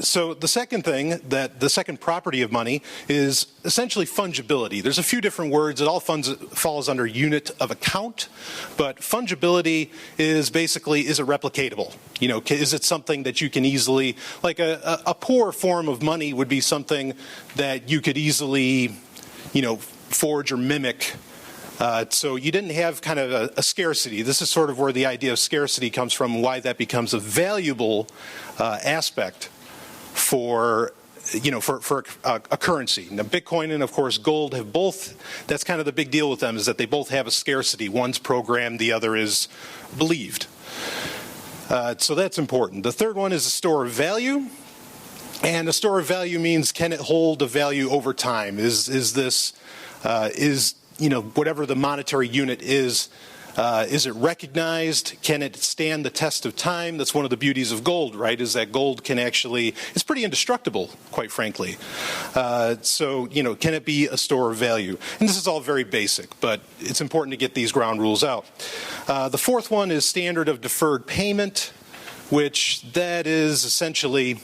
So the second property of money is essentially fungibility. There's a few different words. It all falls under unit of account, but fungibility is basically, is it replicatable? Is it something that you can easily, like a poor form of money would be something that you could easily, forge or mimic. So you didn't have kind of a scarcity. This is sort of where the idea of scarcity comes from, why that becomes a valuable aspect for a currency. Now, Bitcoin and, of course, gold have both, that's kind of the big deal with them, is that they both have a scarcity. One's programmed, the other is believed. So that's important. The third one is a store of value. And a store of value means, can it hold a value over time? Is whatever the monetary unit is it recognized? Can it stand the test of time? That's one of the beauties of gold, right? Is that gold can actually, it's pretty indestructible, quite frankly. Can it be a store of value? And this is all very basic, but it's important to get these ground rules out. The fourth one is standard of deferred payment, which that is essentially,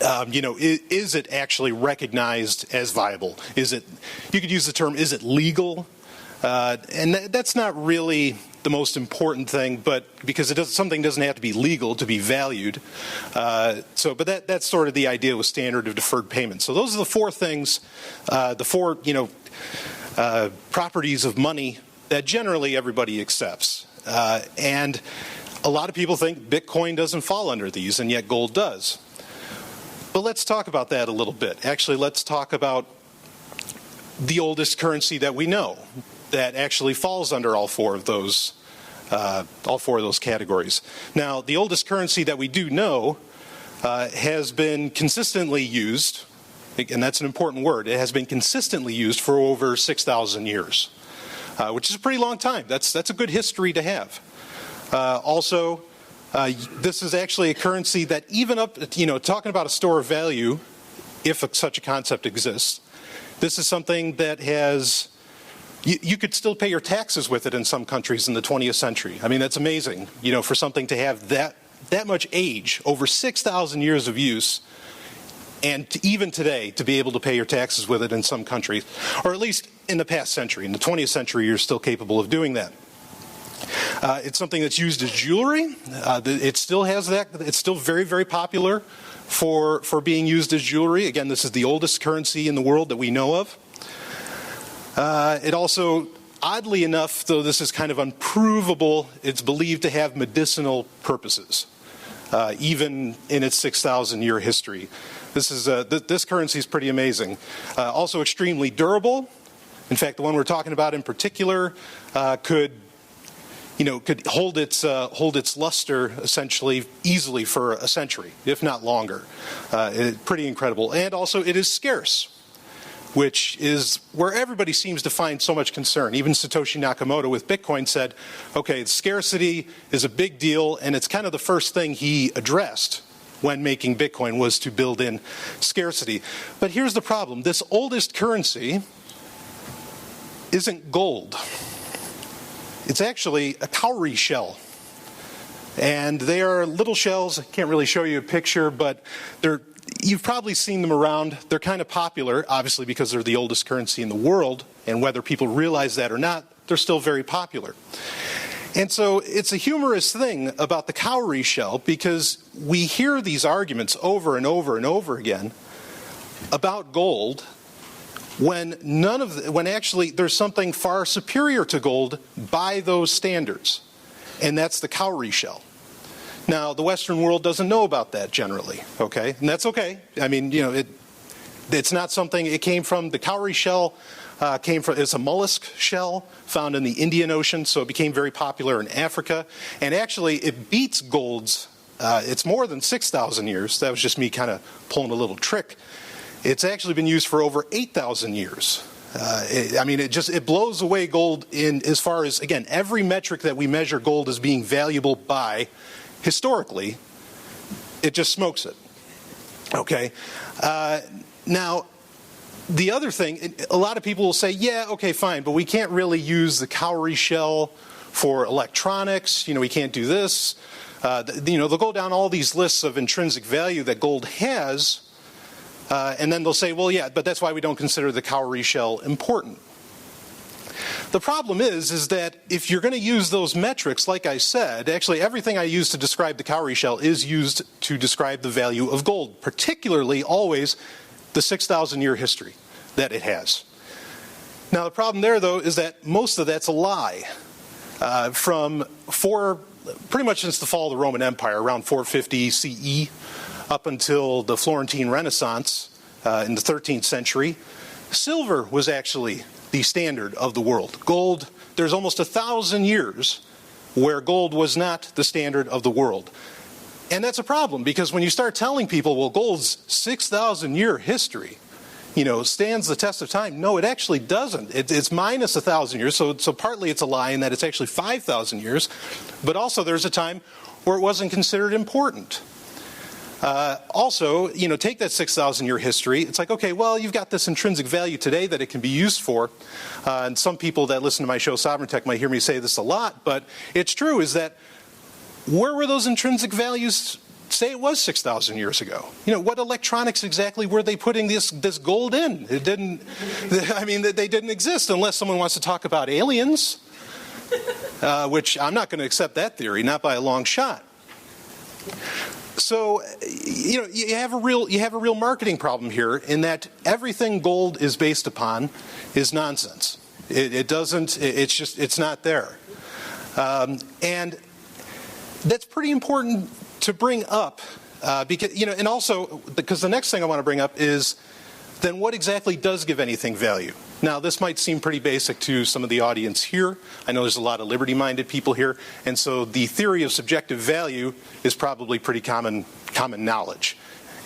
is it actually recognized as viable? Is it, you could use the term, is it legal? And that's not really the most important thing, but because something doesn't have to be legal to be valued. But that's sort of the idea with standard of deferred payment. So those are the 4 things, properties of money that generally everybody accepts. And a lot of people think Bitcoin doesn't fall under these, and yet gold does. But let's talk about that a little bit. Actually, let's talk about the oldest currency that we know that actually falls under all four of those categories. Now, the oldest currency that we do know has been consistently used, and that's an important word, it has been consistently used for over 6,000 years, which is a pretty long time. That's a good history to have. Also, This is actually a currency that even up, talking about a store of value, if such a concept exists, this is something that has, you could still pay your taxes with it in some countries in the 20th century. I mean, that's amazing, for something to have that much age, over 6,000 years of use, and even today to be able to pay your taxes with it in some countries, or at least in the past century. In the 20th century, you're still capable of doing that. It's something that's used as jewelry. It still has that. It's still very, very popular for being used as jewelry. Again, this is the oldest currency in the world that we know of. It also, oddly enough, though this is kind of unprovable, it's believed to have medicinal purposes, even in its 6,000-year history. This currency is pretty amazing. Also extremely durable. In fact, the one we're talking about in particular could hold its luster essentially easily for a century, if not longer. Pretty incredible. And also it is scarce, which is where everybody seems to find so much concern. Even Satoshi Nakamoto with Bitcoin said, okay, scarcity is a big deal, and it's kind of the first thing he addressed when making Bitcoin was to build in scarcity. But here's the problem. This oldest currency isn't gold. It's actually a cowrie shell. And they are little shells. I can't really show you a picture, but you've probably seen them around. They're kind of popular, obviously, because they're the oldest currency in the world. And whether people realize that or not, they're still very popular. And so it's a humorous thing about the cowrie shell, because we hear these arguments over and over and over again about gold when actually there's something far superior to gold by those standards, and that's the cowrie shell. Now, the Western world doesn't know about that generally, okay? And that's okay. I mean, it's not something, it came from, the cowrie shell it's a mollusk shell found in the Indian Ocean, so it became very popular in Africa. And actually, it beats gold's, it's more than 6,000 years. That was just me kind of pulling a little trick. It's actually been used for over 8,000 years. It blows away gold in as far as, again, every metric that we measure gold as being valuable by, historically, it just smokes it. Okay? Now, the other thing, a lot of people will say, yeah, okay, fine, but we can't really use the cowrie shell for electronics. We can't do this. They'll go down all these lists of intrinsic value that gold has, and then they'll say, well, yeah, but that's why we don't consider the cowrie shell important. The problem is that if you're going to use those metrics, like I said, actually everything I use to describe the cowrie shell is used to describe the value of gold, particularly always the 6,000-year history that it has. Now, the problem there, though, is that most of that's a lie. Pretty much since the fall of the Roman Empire, around 450 CE, up until the Florentine Renaissance in the 13th century, silver was actually the standard of the world. Gold, there's almost 1,000 years where gold was not the standard of the world. And that's a problem, because when you start telling people, well, gold's 6,000-year history, stands the test of time. No, it actually doesn't. It's minus 1,000 years, so partly it's a lie in that it's actually 5,000 years, but also there's a time where it wasn't considered important. Also, take that 6,000-year history. It's like, okay, well, you've got this intrinsic value today that it can be used for. And some people that listen to my show, Sovereign Tech, might hear me say this a lot, but it's true, is that where were those intrinsic values, say it was 6,000 years ago? What electronics exactly were they putting this gold in? It didn't, they didn't exist unless someone wants to talk about aliens, which I'm not going to accept that theory, not by a long shot. So, you have a real marketing problem here in that everything gold is based upon is nonsense. It's not there. And that's pretty important to bring up because the next thing I want to bring up is then what exactly does give anything value? Now, this might seem pretty basic to some of the audience here. I know there's a lot of liberty-minded people here, and so the theory of subjective value is probably pretty common knowledge.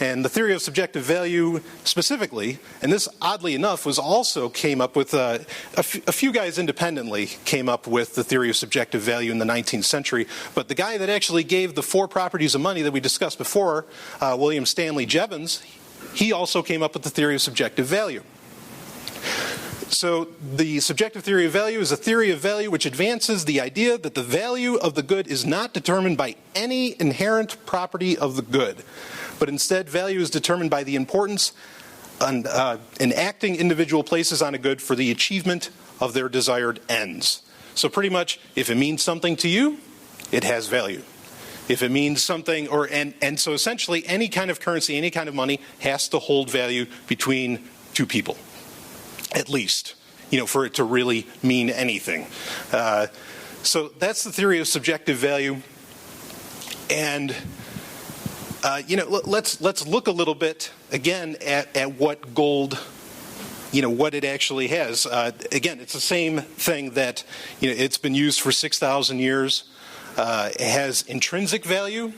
And the theory of subjective value specifically, and this oddly enough was also came up with, a few guys independently came up with the theory of subjective value in the 19th century, but the guy that actually gave the 4 properties of money that we discussed before, William Stanley Jevons, he also came up with the theory of subjective value. So the subjective theory of value is a theory of value which advances the idea that the value of the good is not determined by any inherent property of the good, but instead value is determined by the importance in acting individual places on a good for the achievement of their desired ends. So pretty much, if it means something to you, it has value. If it means something, and so essentially any kind of currency, any kind of money has to hold value between 2 people, at least, for it to really mean anything. So that's the theory of subjective value. And let's look a little bit again at what gold, what it actually has. Again, it's the same thing that it's been used for 6,000 years. It has intrinsic value,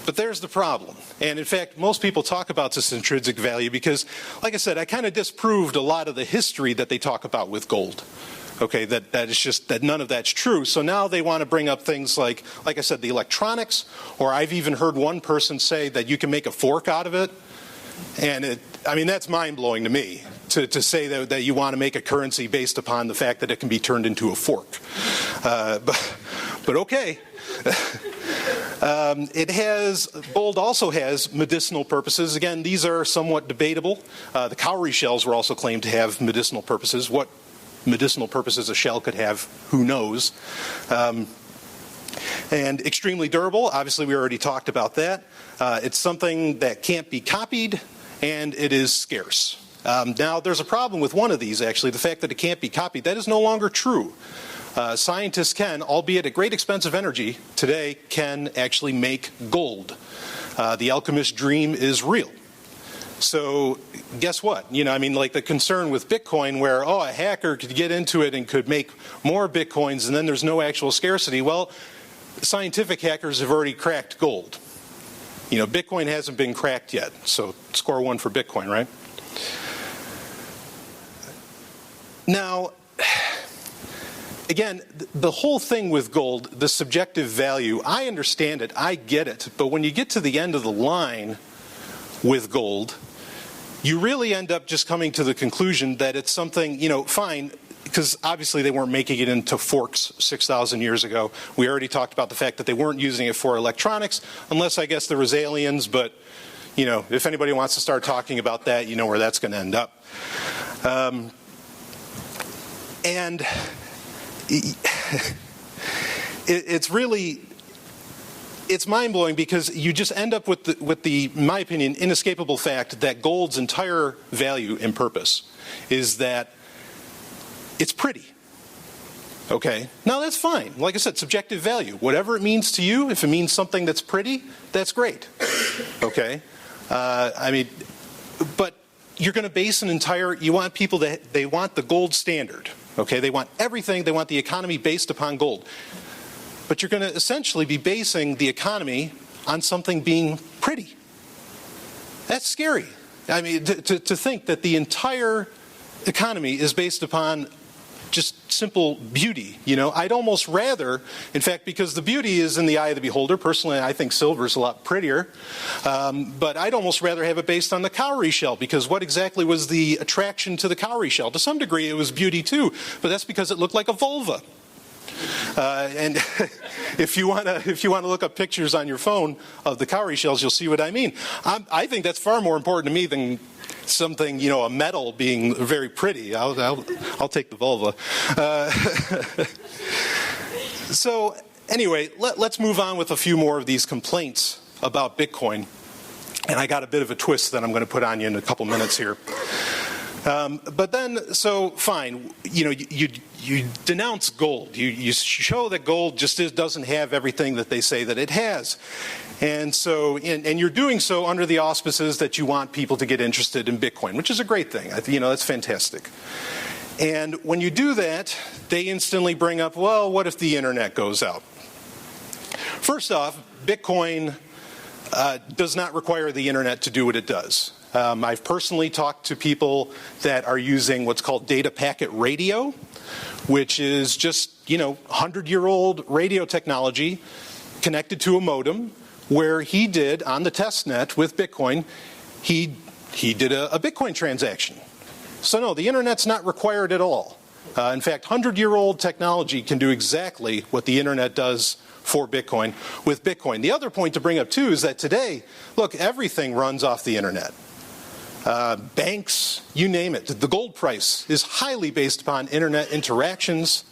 but there's the problem. And in fact, most people talk about this intrinsic value because, like I said, I kind of disproved a lot of the history that they talk about with gold. Okay, that is just that none of that's true. So now they want to bring up things like I said, the electronics, or I've even heard one person say that you can make a fork out of it. And that's mind-blowing to me, to say that you want to make a currency based upon the fact that it can be turned into a fork. But okay. Gold also has medicinal purposes. Again, these are somewhat debatable. The cowrie shells were also claimed to have medicinal purposes. What medicinal purposes a shell could have, who knows. And extremely durable, obviously we already talked about that. It's something that can't be copied, and it is scarce. Now, there's a problem with one of these, actually, the fact that it can't be copied. That is no longer true. Scientists can, albeit at great expense of energy, today can actually make gold. The alchemist's dream is real. So guess what? Like the concern with Bitcoin where, a hacker could get into it and could make more Bitcoins and then there's no actual scarcity. Well, scientific hackers have already cracked gold. Bitcoin hasn't been cracked yet. So score 1 for Bitcoin, right? Now, again, the whole thing with gold, the subjective value, I understand it, I get it, but when you get to the end of the line with gold, you really end up just coming to the conclusion that it's something, fine, because obviously they weren't making it into forks 6,000 years ago. We already talked about the fact that they weren't using it for electronics, unless I guess there was aliens, but, if anybody wants to start talking about that, you know where that's going to end up. And it's mind-blowing because you just end up with the, in my opinion, inescapable fact that gold's entire value and purpose is that it's pretty. Okay? Now that's fine. Like I said, subjective value. Whatever it means to you, if it means something that's pretty, that's great. Okay? But you're going to base you want people they want the gold standard. Okay? They want everything, they want the economy based upon gold. But you're going to essentially be basing the economy on something being pretty. That's scary. To think that the entire economy is based upon just simple beauty. I'd almost rather, in fact, because the beauty is in the eye of the beholder. Personally, I think silver is a lot prettier. But I'd almost rather have it based on the cowrie shell, because what exactly was the attraction to the cowrie shell? To some degree, it was beauty too, but that's because it looked like a vulva. And if you want to look up pictures on your phone of the cowrie shells, you'll see what I mean. I think that's far more important to me than something, a metal being very pretty. I'll take the vulva. So anyway, let's move on with a few more of these complaints about Bitcoin. And I got a bit of a twist that I'm going to put on you in a couple minutes here. But then, so fine, you denounce gold. You show that gold just doesn't have everything that they say that it has. And so, and you're doing so under the auspices that you want people to get interested in Bitcoin, which is a great thing. That's fantastic. And when you do that, they instantly bring up, well, what if the internet goes out? First off, Bitcoin, does not require the internet to do what it does. I've personally talked to people that are using what's called data packet radio, which is just, 100-year-old radio technology connected to a modem, where he did, on the test net with Bitcoin, he did a Bitcoin transaction. So no, the internet's not required at all. In fact, 100-year-old technology can do exactly what the internet does for Bitcoin with Bitcoin. The other point to bring up, too, is that today, look, everything runs off the internet. Banks, you name it. The gold price is highly based upon internet interactions,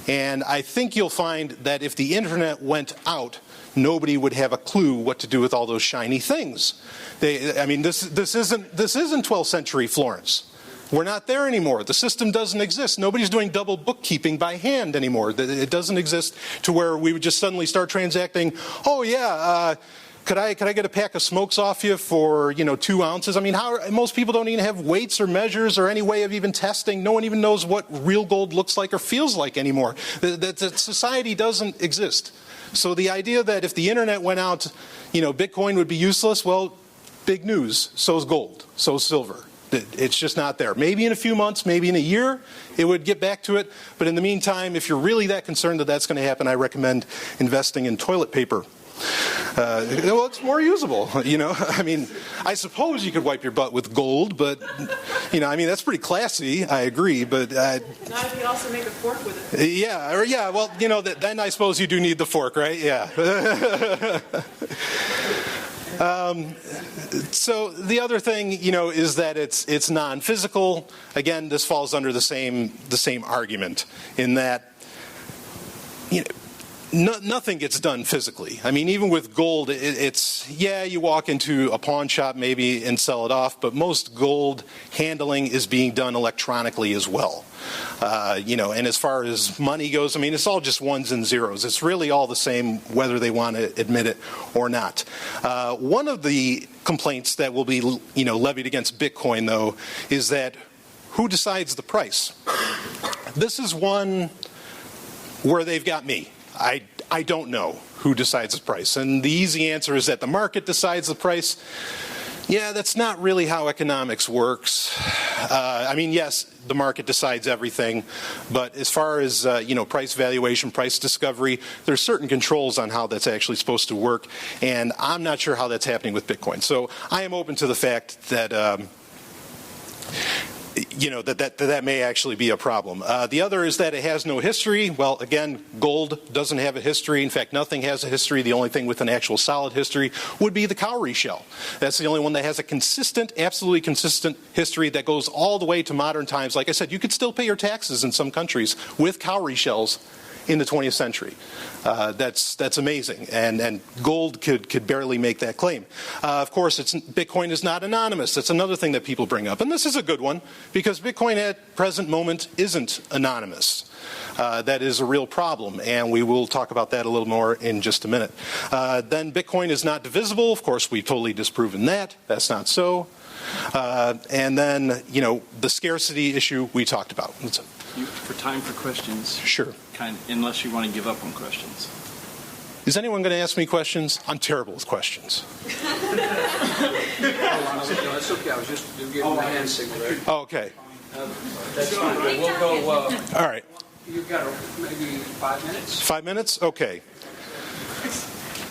and I think you'll find that if the internet went out, nobody would have a clue what to do with all those shiny things. This isn't 12th century Florence. We're not there anymore. The system doesn't exist. Nobody's doing double bookkeeping by hand anymore. It doesn't exist to where we would just suddenly start transacting, could I get a pack of smokes off you for 2 ounces? Most people don't even have weights or measures or any way of even testing. No one even knows what real gold looks like or feels like anymore. That society doesn't exist. So the idea that if the internet went out, Bitcoin would be useless, well, big news. So is gold. So is silver. It's just not there. Maybe in a few months, maybe in a year, it would get back to it. But in the meantime, if you're really that concerned that that's going to happen, I recommend investing in toilet paper. Well, it's more usable, I suppose you could wipe your butt with gold, but, that's pretty classy, I agree, but... Now you could also make a fork with it. Then I suppose you do need the fork, right? Yeah. So the other thing, is that it's non-physical. Again, this falls under the same argument in that, nothing gets done physically. Even with gold, you walk into a pawn shop maybe and sell it off, but most gold handling is being done electronically as well. And as far as money goes, it's all just ones and zeros. It's really all the same whether they want to admit it or not. One of the complaints that will be, levied against Bitcoin, though, is that who decides the price? This is one where they've got me. I don't know who decides the price. And the easy answer is that the market decides the price. Yeah, that's not really how economics works. Yes, the market decides everything. But as far as, price valuation, price discovery, there's certain controls on how that's actually supposed to work. And I'm not sure how that's happening with Bitcoin. So I am open to the fact that... that may actually be a problem. The other is that it has no history. Well, again, gold doesn't have a history. In fact, nothing has a history. The only thing with an actual solid history would be the cowrie shell. That's the only one that has a consistent, absolutely consistent history that goes all the way to modern times. Like I said, you could still pay your taxes in some countries with cowrie shells in the 20th century. That's amazing, and gold could barely make that claim. Of course, Bitcoin is not anonymous. That's another thing that people bring up, and this is a good one because Bitcoin at present moment isn't anonymous. That is a real problem, and we will talk about that a little more in just a minute. Then Bitcoin is not divisible. Of course, we've totally disproven that. That's not so. And then, the scarcity issue we talked about. For time for questions. Sure. Unless you want to give up on questions. Is anyone going to ask me questions? I'm terrible with questions. No, it's okay. I was just giving my hand signal there. Oh, okay. That's fine. We'll go. All right. You've got maybe 5 minutes. 5 minutes? Okay.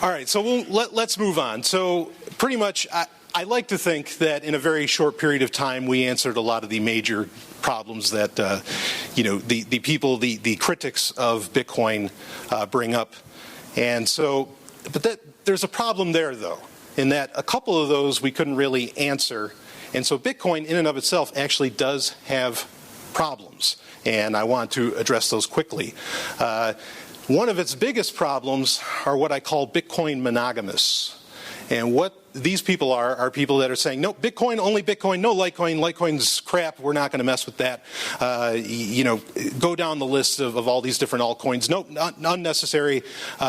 All right. So let's move on. So pretty much, I like to think that in a very short period of time, we answered a lot of the major problems that the people, the critics of Bitcoin bring up. And so, but there's a problem there, though, in that a couple of those we couldn't really answer. And so Bitcoin in and of itself actually does have problems. And I want to address those quickly. One of its biggest problems are what I call Bitcoin monogamous. And what these people are people that are saying, no, Bitcoin, only Bitcoin, no Litecoin, Litecoin's crap, we're not going to mess with that. Go down the list of all these different altcoins. No, not unnecessary.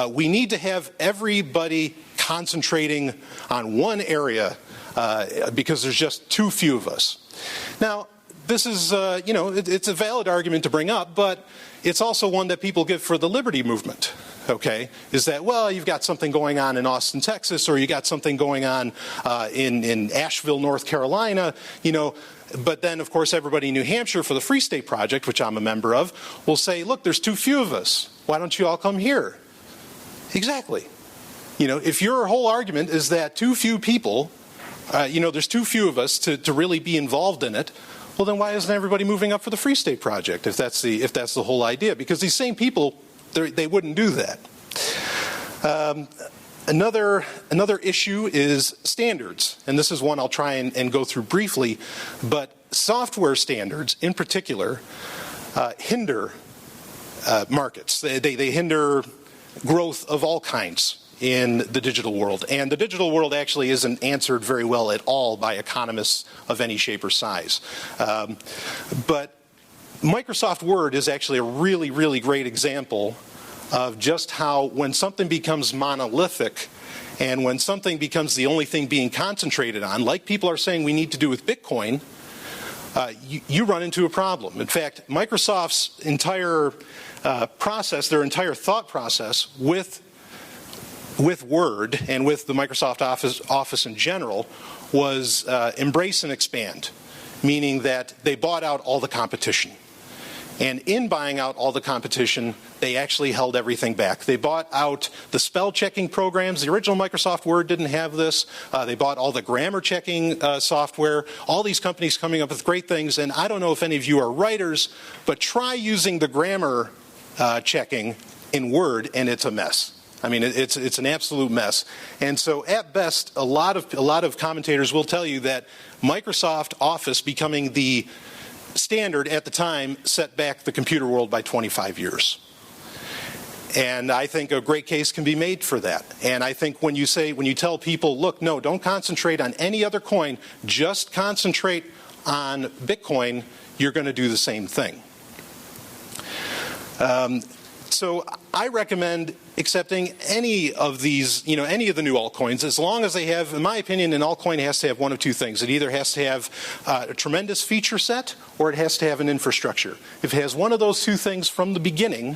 We need to have everybody concentrating on one area because there's just too few of us. Now, this is, it's a valid argument to bring up, but it's also one that people give for the liberty movement. okay, is that, well, you've got something going on in Austin, Texas, or you got something going on in Asheville, North Carolina, you know, but then, of course, everybody in New Hampshire for the Free State Project, which I'm a member of, will say, look, there's too few of us. Why don't you all come here? Exactly. You know, if your whole argument is that too few people, you know, there's too few of us to really be involved in it, well, then why isn't everybody moving up for the Free State Project if that's the whole idea? Because these same people, they wouldn't do that. Another issue is standards, and this is one I'll try and go through briefly, but software standards in particular hinder markets. They hinder growth of all kinds in the digital world, and the digital world actually isn't answered very well at all by economists of any shape or size. But Microsoft Word is actually a really, really great example of just how when something becomes monolithic and when something becomes the only thing being concentrated on, like people are saying we need to do with Bitcoin, you run into a problem. In fact, Microsoft's entire process, their entire thought process with Word and with the Microsoft Office in general was embrace and expand, meaning that they bought out all the competition. And in buying out all the competition, they actually held everything back. They bought out the spell checking programs. The original Microsoft Word didn't have this. They bought all the grammar checking software. All these companies coming up with great things. And I don't know if any of you are writers, but try using the grammar checking in Word, and it's a mess. I mean, it's an absolute mess. And so at best, a lot of commentators will tell you that Microsoft Office becoming the standard at the time set back the computer world by 25 years. And I think a great case can be made for that. And I think when you tell people, look, no, don't concentrate on any other coin, just concentrate on Bitcoin, you're going to do the same thing. So I recommend accepting any of these, any of the new altcoins, as long as they have, in my opinion, an altcoin has to have one of two things. It either has to have a tremendous feature set or it has to have an infrastructure. If it has one of those two things from the beginning,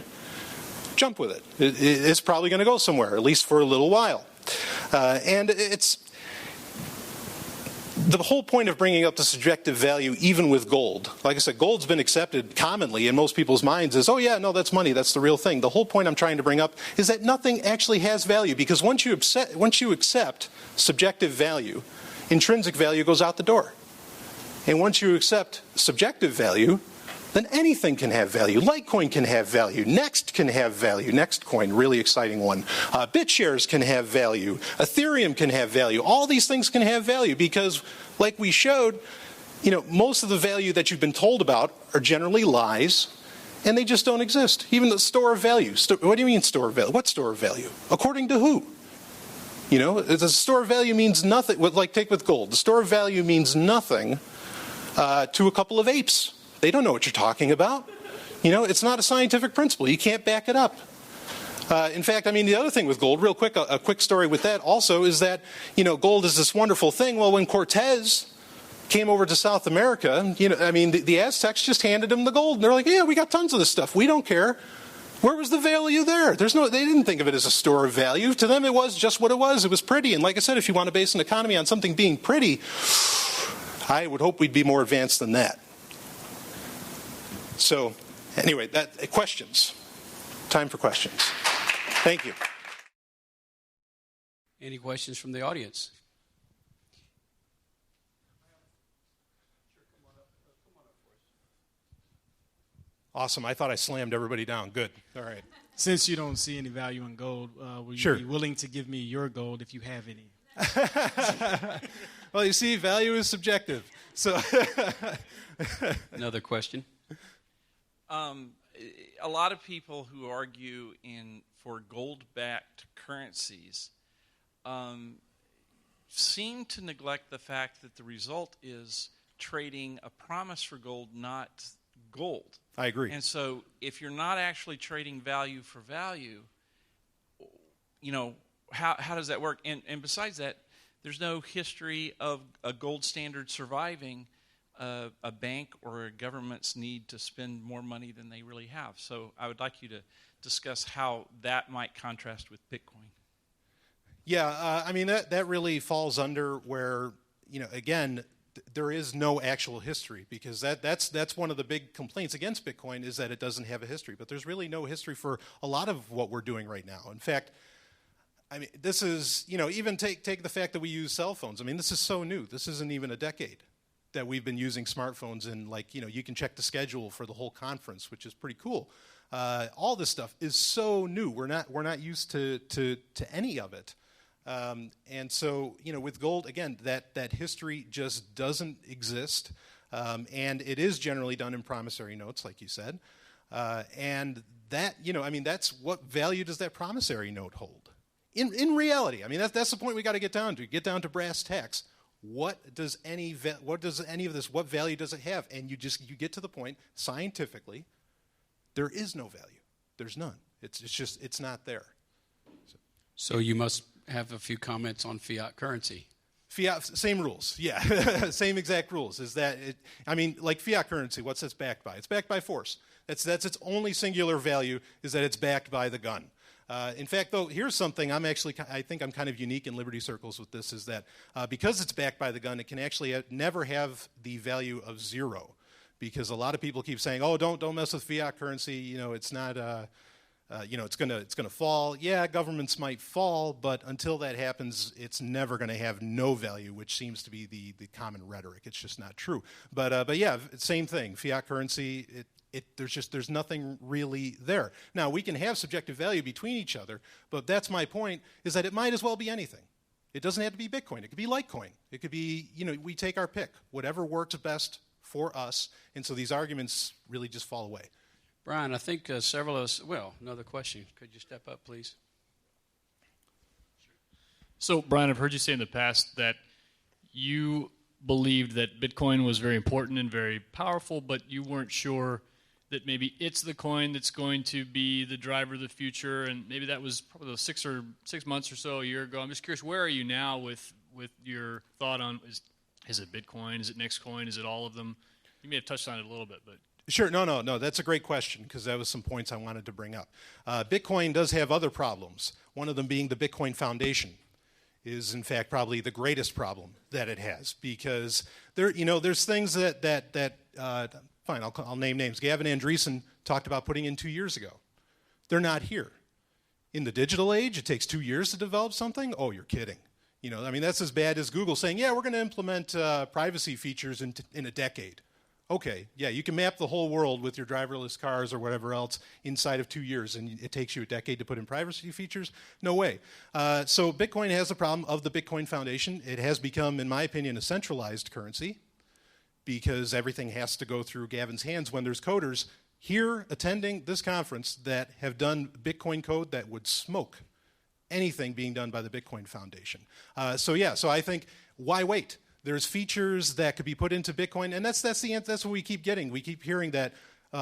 jump with it. It's probably going to go somewhere, at least for a little while. And the whole point of bringing up the subjective value, even with gold, like I said, gold's been accepted commonly in most people's minds as, oh yeah, no, that's money, that's the real thing. The whole point I'm trying to bring up is that nothing actually has value, because once you accept subjective value, intrinsic value goes out the door. And once you accept subjective value, then anything can have value. Litecoin can have value. Next can have value. NextCoin, really exciting one. BitShares can have value. Ethereum can have value. All these things can have value because, like we showed, most of the value that you've been told about are generally lies, and they just don't exist. Even the store of value. What do you mean store of value? What store of value? According to who? The store of value means nothing. Like take with gold. The store of value means nothing to a couple of apes. They don't know what you're talking about. It's not a scientific principle. You can't back it up. In fact, the other thing with gold, real quick, a quick story with that also is that, gold is this wonderful thing. Well, when Cortez came over to South America, the Aztecs just handed him the gold. And they're like, yeah, we got tons of this stuff. We don't care. Where was the value there? They didn't think of it as a store of value. To them, it was just what it was. It was pretty. And like I said, if you want to base an economy on something being pretty, I would hope we'd be more advanced than that. So, anyway, questions. Time for questions. Thank you. Any questions from the audience? Awesome. I thought I slammed everybody down. Good. All right. Since you don't see any value in gold, will you be willing to give me your gold if you have any? Well, you see, value is subjective. So, another question. A lot of people who argue for gold-backed currencies seem to neglect the fact that the result is trading a promise for gold, not gold. I agree. And so if you're not actually trading value for value, how does that work? And besides that, there's no history of a gold standard surviving a bank or a government's need to spend more money than they really have. So I would like you to discuss how that might contrast with Bitcoin. Yeah, I mean, that really falls under where, again, there is no actual history, because that's one of the big complaints against Bitcoin, is that it doesn't have a history. But there's really no history for a lot of what we're doing right now. In fact, I mean, this is, even take the fact that we use cell phones. I mean, this is so new. This isn't even a decade that we've been using smartphones, and you can check the schedule for the whole conference, which is pretty cool. All this stuff is so new. We're not used to any of it. And so, with gold, again, that history just doesn't exist. And it is generally done in promissory notes, like you said. And that, that's what value does that promissory note hold? In reality, I mean, that's the point we got to get down to. Get down to brass tacks. What value does it have? And you get to the point, scientifically, there is no value. There's none. It's not there. So you must have a few comments on fiat currency. Fiat, same rules, yeah, same exact rules. Is that like fiat currency? What's it's backed by? It's backed by force. That's its only singular value, is that it's backed by the gun. In fact, though, here's something I think I'm kind of unique in Liberty circles with this, is that because it's backed by the gun, it can actually never have the value of zero, because a lot of people keep saying, "Oh, don't mess with fiat currency. It's not." It's gonna fall. Yeah, governments might fall, but until that happens, it's never going to have no value, which seems to be the common rhetoric. It's just not true. But yeah, same thing. Fiat currency. There's nothing really there. Now, we can have subjective value between each other, but that's my point, is that it might as well be anything. It doesn't have to be Bitcoin. It could be LITECOIN. It could be, we take our pick, whatever works best for us, and so these arguments really just fall away. Brian, I think several of us, another question. Could you step up, please? So, Brian, I've heard you say in the past that you believed that Bitcoin was very important and very powerful, but you weren't sure that maybe it's the coin that's going to be the driver of the future, and maybe that was probably 6 months or so, a year ago. I'm just curious, where are you now with your thought on, is it Bitcoin, is it NAMECOIN, is it all of them? You may have touched on it a little bit, but... Sure, no, that's a great question, because that was some points I wanted to bring up. Bitcoin does have other problems, one of them being the Bitcoin Foundation is, in fact, probably the greatest problem that it has, because there's things that fine, I'll name names. Gavin Andresen talked about putting in 2 years ago. They're not here. In the digital age, it takes 2 years to develop something? Oh, you're kidding. That's as bad as Google saying, yeah, we're going to implement privacy features in a decade. Okay, yeah, you can map the whole world with your driverless cars or whatever else inside of 2 years, and it takes you a decade to put in privacy features? No way. So Bitcoin has the problem of the Bitcoin Foundation. It has become, in my opinion, a centralized currency, because everything has to go through Gavin's hands, when there's coders here attending this conference that have done Bitcoin code that would smoke anything being done by the Bitcoin Foundation. So I think, why wait? There's features that could be put into Bitcoin, and that's what we keep getting. We keep hearing that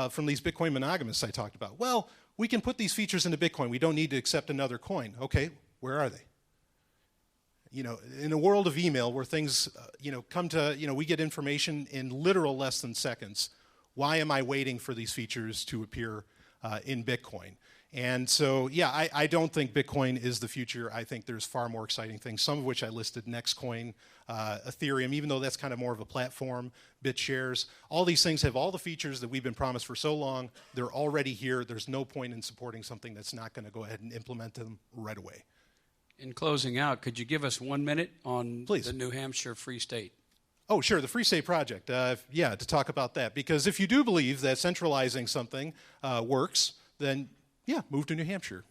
from these Bitcoin monogamists I talked about. Well, we can put these features into Bitcoin. We don't need to accept another coin. Okay, where are they? In a world of email where things, come to, we get information in literal less than seconds. Why am I waiting for these features to appear in Bitcoin? And so, yeah, I don't think Bitcoin is the future. I think there's far more exciting things, some of which I listed: NAMECOIN, Ethereum, even though that's kind of more of a platform, BitShares. All these things have all the features that we've been promised for so long. They're already here. There's no point in supporting something that's not going to go ahead and implement them right away. In closing out, could you give us 1 minute on Please. The New Hampshire Free State? Oh, sure, the Free State Project. To talk about that. Because if you do believe that centralizing something works, then yeah, move to New Hampshire,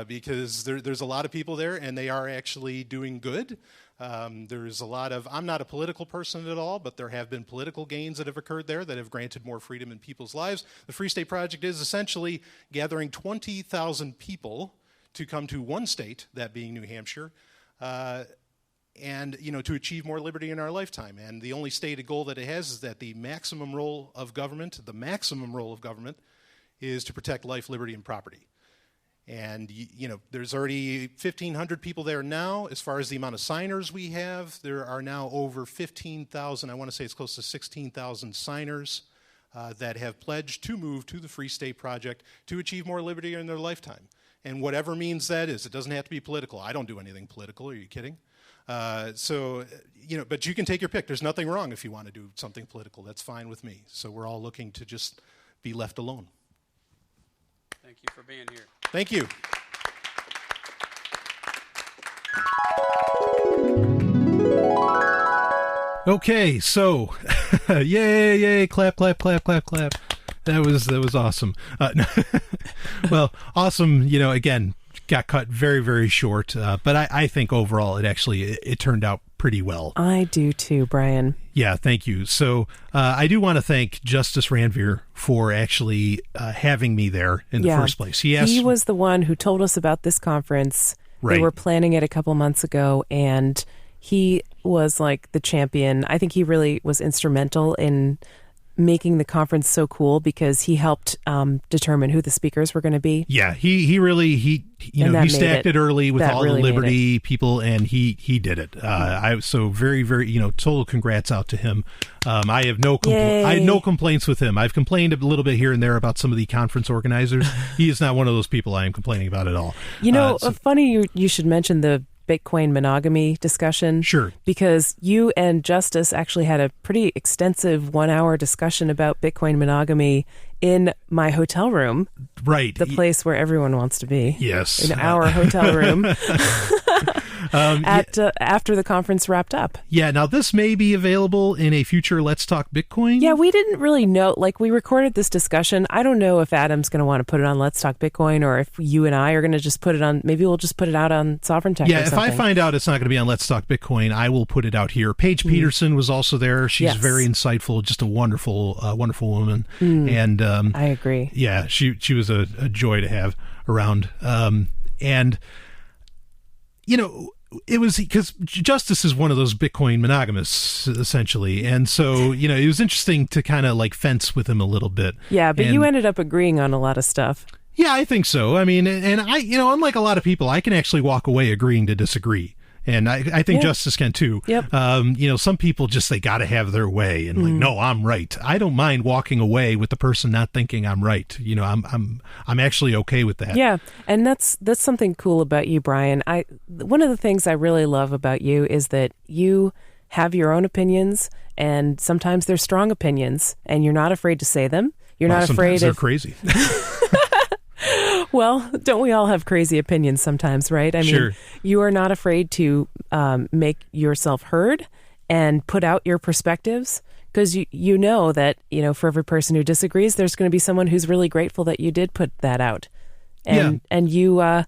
because there's a lot of people there, and they are actually doing good. There's a lot of, I'm not a political person at all, but there have been political gains that have occurred there that have granted more freedom in people's lives. The Free State Project is essentially gathering 20,000 people to come to one state, that being New Hampshire, and to achieve more liberty in our lifetime. And the only stated goal that it has is that the maximum role of government is to protect life, liberty, and property. And, there's already 1,500 people there now. As far as the amount of signers we have, there are now over 15,000, I want to say it's close to 16,000 signers that have pledged to move to the Free State Project to achieve more liberty in their lifetime. And whatever means that is, it doesn't have to be political. I don't do anything political. Are you kidding? But you can take your pick. There's nothing wrong if you want to do something political. That's fine with me. So we're all looking to just be left alone. Thank you for being here. Thank you. Okay, so yay, clap, clap, clap, clap, clap. That was awesome. Well, awesome, again, got cut very, very short, but I think overall it turned out pretty well. I do too, Brian. Yeah, thank you. So I do want to thank Justice Ranveer for actually having me there in the first place. He was the one who told us about this conference. Right. They were planning it a couple months ago, and he was like the champion. I think he really was instrumental in making the conference so cool because he helped determine who the speakers were going to be. Yeah, he really he stacked it early with all the Liberty people, and he did it. I so very, very total congrats out to him. I have I had no complaints with him. I've complained a little bit here and there about some of the conference organizers. He is not one of those people I am complaining about at all. Funny you should mention the Bitcoin monogamy discussion. Sure. Because you and Justice actually had a pretty extensive 1-hour discussion about Bitcoin monogamy in my hotel room. Right. The place where everyone wants to be. Yes. In our hotel room. After the conference wrapped up. Yeah, now this may be available in a future Let's Talk Bitcoin. Yeah, we didn't really know. Like, we recorded this discussion. I don't know if Adam's going to want to put it on Let's Talk Bitcoin or if you and I are going to just put it on. Maybe we'll just put it out on Sovereign Tech. Yeah, if I find out it's not going to be on Let's Talk Bitcoin, I will put it out here. Paige Peterson was also there. She's very insightful, just a wonderful woman. And I agree. Yeah, she was a joy to have around. And it was because Justice is one of those Bitcoin monogamists, essentially. And so, it was interesting to kind of like fence with him a little bit. Yeah, but you ended up agreeing on a lot of stuff. Yeah, I think so. I mean, and I, unlike a lot of people, I can actually walk away agreeing to disagree. And I think Justice can too. Yep. Some people just, they got to have their way and like, no, I'm right. I don't mind walking away with the person not thinking I'm right. I'm actually okay with that. Yeah. And that's something cool about you, Brian. One of the things I really love about you is that you have your own opinions, and sometimes they're strong opinions, and you're not afraid to say them. You're not afraid they're crazy. Well, don't we all have crazy opinions sometimes, right? I mean, you are not afraid to make yourself heard and put out your perspectives, because you know that, for every person who disagrees, there's going to be someone who's really grateful that you did put that out. And you,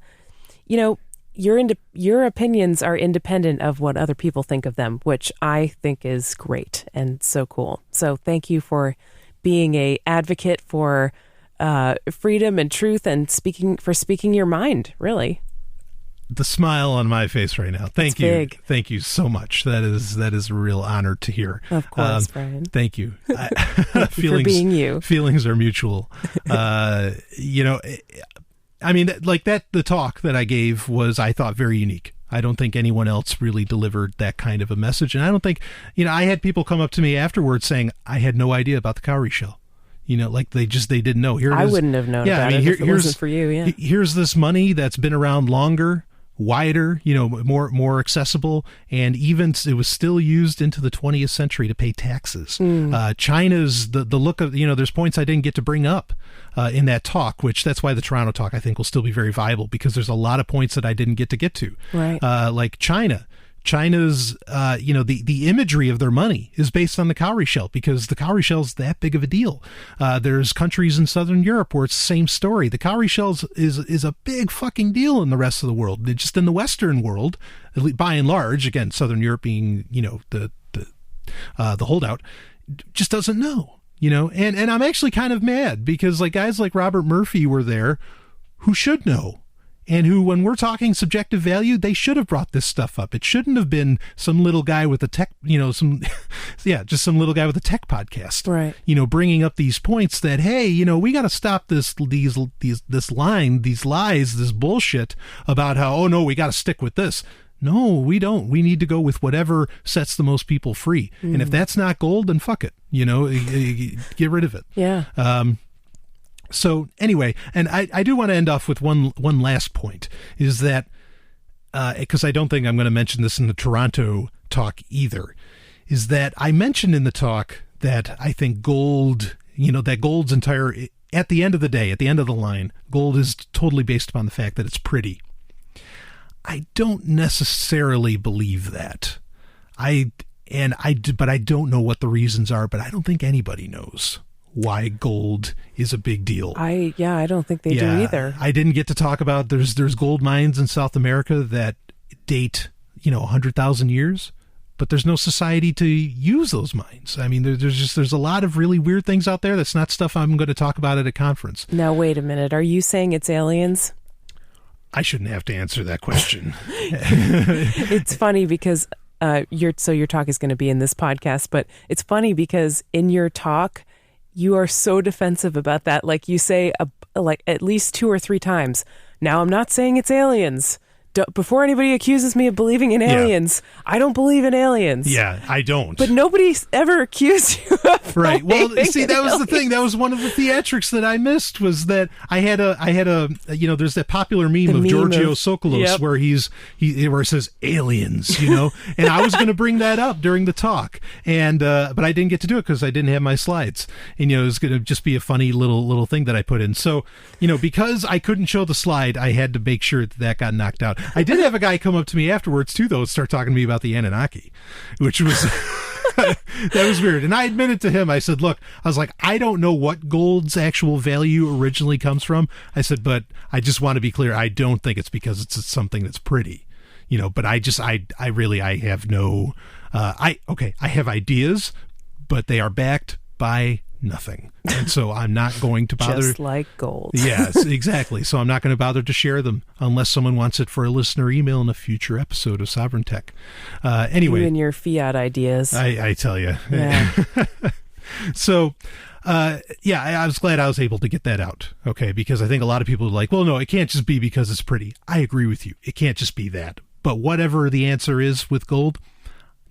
your opinions are independent of what other people think of them, which I think is great and so cool. So thank you for being a advocate for freedom and truth and speaking your mind, really. The smile on my face right now. Thank you. Big. Thank you so much. That is a real honor to hear. Of course, Brian. Thank you. Thank you for being you. Feelings are mutual. I mean, like the talk that I gave was, I thought, very unique. I don't think anyone else really delivered that kind of a message. And I don't think, I had people come up to me afterwards saying, I had no idea about the cowrie shell. Like they didn't know. I wouldn't have known about it if it wasn't for you. Yeah. Here's this money that's been around longer, wider, more accessible, and even it was still used into the 20th century to pay taxes. China's the look of, there's points I didn't get to bring up in that talk, which that's why the Toronto talk I think will still be very viable, because there's a lot of points that I didn't get to. Right. Like China's, the imagery of their money is based on the cowrie shell, because the cowrie shell is that big of a deal. There's countries in Southern Europe where it's the same story. The cowrie shell is a big fucking deal in the rest of the world. Just in the Western world, by and large, again, Southern Europe being, the holdout, just doesn't know, and I'm actually kind of mad, because like guys like Robert Murphy were there who should know. and who, when we're talking subjective value, they should have brought this stuff up. It shouldn't have been some little guy with a tech, just some little guy with a tech podcast, right? Bringing up these points that, hey, we got to stop this line, these lies, this bullshit about how, oh no, we got to stick with this. No, we don't. We need to go with whatever sets the most people free. And if that's not gold, then fuck it. Get rid of it. Yeah. So anyway, and I do want to end off with one last point, is that, because I don't think I'm going to mention this in the Toronto talk either, is that I mentioned in the talk that I think gold, that gold's entire, at the end of the day, at the end of the line, gold is totally based upon the fact that it's pretty. I don't necessarily believe that. But I don't know what the reasons are, but I don't think anybody knows why gold is a big deal. I don't think they do either. I didn't get to talk about there's gold mines in South America that date 100,000 years, but there's no society to use those mines. I mean, there's a lot of really weird things out there. That's not stuff I'm going to talk about at a conference. Now wait a minute, are you saying it's aliens? I shouldn't have to answer that question. It's funny because your talk is going to be in this podcast, but it's funny because in your talk you are so defensive about that. Like you say, like at least 2 or 3 times. Now, I'm not saying it's aliens. Before anybody accuses me of believing in aliens, I don't believe in aliens. Yeah, I don't. But nobody's ever accused you of right. Well, see, that was aliens. the thing. That was one of the theatrics that I missed, was that I had a there's that popular meme of Giorgio Tsoukalos where where it says aliens, and I was going to bring that up during the talk, and but I didn't get to do it because I didn't have my slides, and it was going to just be a funny little thing that I put in. So because I couldn't show the slide, I had to make sure that got knocked out. I did have a guy come up to me afterwards too, though, and start talking to me about the Anunnaki, which was that was weird. And I admitted to him, I said, look, I was like, I don't know what gold's actual value originally comes from. I said, but I just want to be clear, I don't think it's because it's something that's pretty, but I have no, I have ideas, but they are backed by nothing. And so I'm not going to bother. Just like gold. Yes, exactly. So I'm not going to bother to share them unless someone wants it for a listener email in a future episode of Sovereign Tech. Anyway. You and your fiat ideas. I tell you. Yeah. So, I was glad I was able to get that out. Okay. Because I think a lot of people are like, well, no, it can't just be because it's pretty. I agree with you. It can't just be that. But whatever the answer is with gold,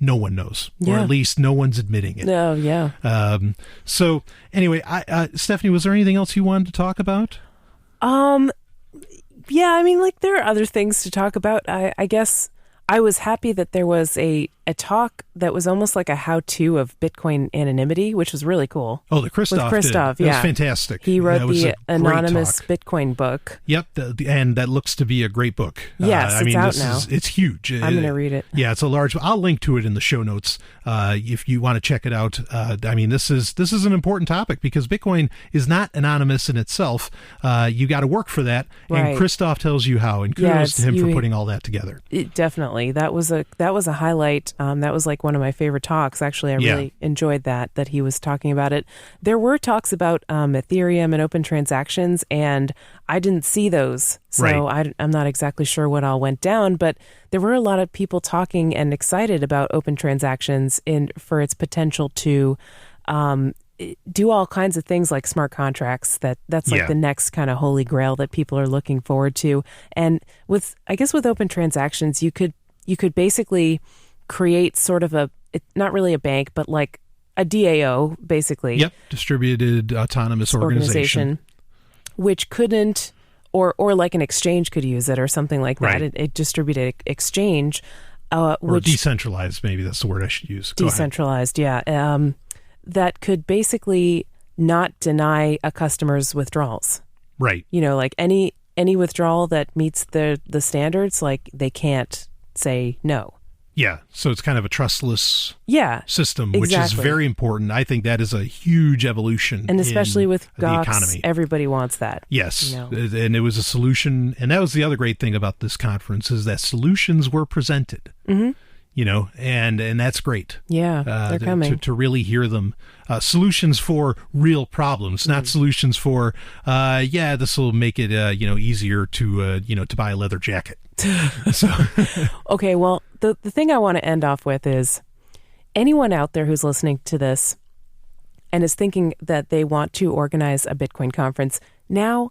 no one knows, or at least no one's admitting it. Oh, yeah. So anyway, Stephanie, was there anything else you wanted to talk about? Yeah, I mean, there are other things to talk about. I guess I was happy that there was a talk that was almost like a how-to of Bitcoin anonymity, which was really cool. Oh, the Christoph did. That was fantastic. He wrote the anonymous Bitcoin book. Yep, and that looks to be a great book. Yes, it's out now. It's huge. I'm going to read it. Yeah, it's a large. I'll link to it in the show notes if you want to check it out. This is an important topic because Bitcoin is not anonymous in itself. You got to work for that, and Christoph tells you how. And kudos to him for putting all that together. Definitely, that was a highlight. That was one of my favorite talks. Actually, I really enjoyed that he was talking about it. There were talks about Ethereum and open transactions, and I didn't see those. So I'm not exactly sure what all went down, but there were a lot of people talking and excited about open transactions for its potential to do all kinds of things like smart contracts. That's the next kind of holy grail that people are looking forward to. And with open transactions, you could basically create sort of not really a bank, but like a DAO, basically. Yep, distributed autonomous organization. Which couldn't, or like an exchange could use it or something like that. A distributed exchange. Or decentralized, maybe that's the word I should use. Decentralized, yeah. That could basically not deny a customer's withdrawals. Right. Like any withdrawal that meets the standards, like they can't say no. Yeah, so it's kind of a trustless system, which exactly. is very important. I think that is a huge evolution. And especially with GOX, the economy. Everybody wants that. Yes, and it was a solution. And that was the other great thing about this conference is that solutions were presented. Mm-hmm. and that's great. Yeah, they're coming. To really hear them. Solutions for real problems, not solutions for, this will make it, easier to buy a leather jacket. So. Okay, well, the thing I want to end off with is anyone out there who's listening to this and is thinking that they want to organize a Bitcoin conference, now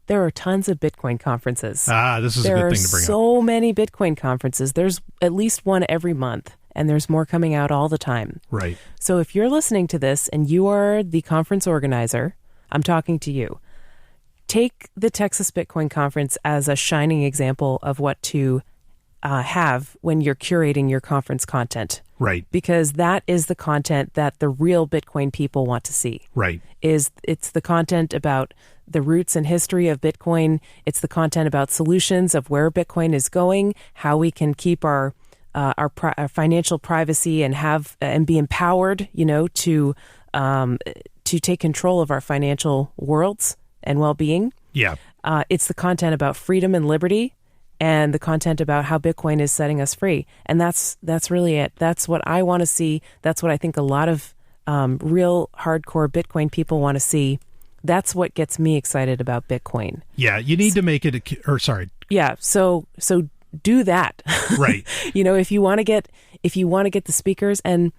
there are tons of Bitcoin conferences. This is a good thing to bring up. There are so many Bitcoin conferences. There's at least one every month, and there's more coming out all the time. Right. So if you're listening to this and you are the conference organizer, I'm talking to you. Take the Texas Bitcoin Conference as a shining example of what to have when you're curating your conference content. Right. Because that is the content that the real Bitcoin people want to see. Right. It's the content about the roots and history of Bitcoin. It's the content about solutions of where Bitcoin is going, how we can keep our financial privacy and be empowered, to take control of our financial worlds and well-being. Yeah. It's the content about freedom and liberty, and the content about how Bitcoin is setting us free. And that's really it. That's what I want to see. That's what I think a lot of real hardcore Bitcoin people want to see. That's what gets me excited about Bitcoin. Yeah, you need to make it Yeah, so do that. Right. If you want to get the speakers and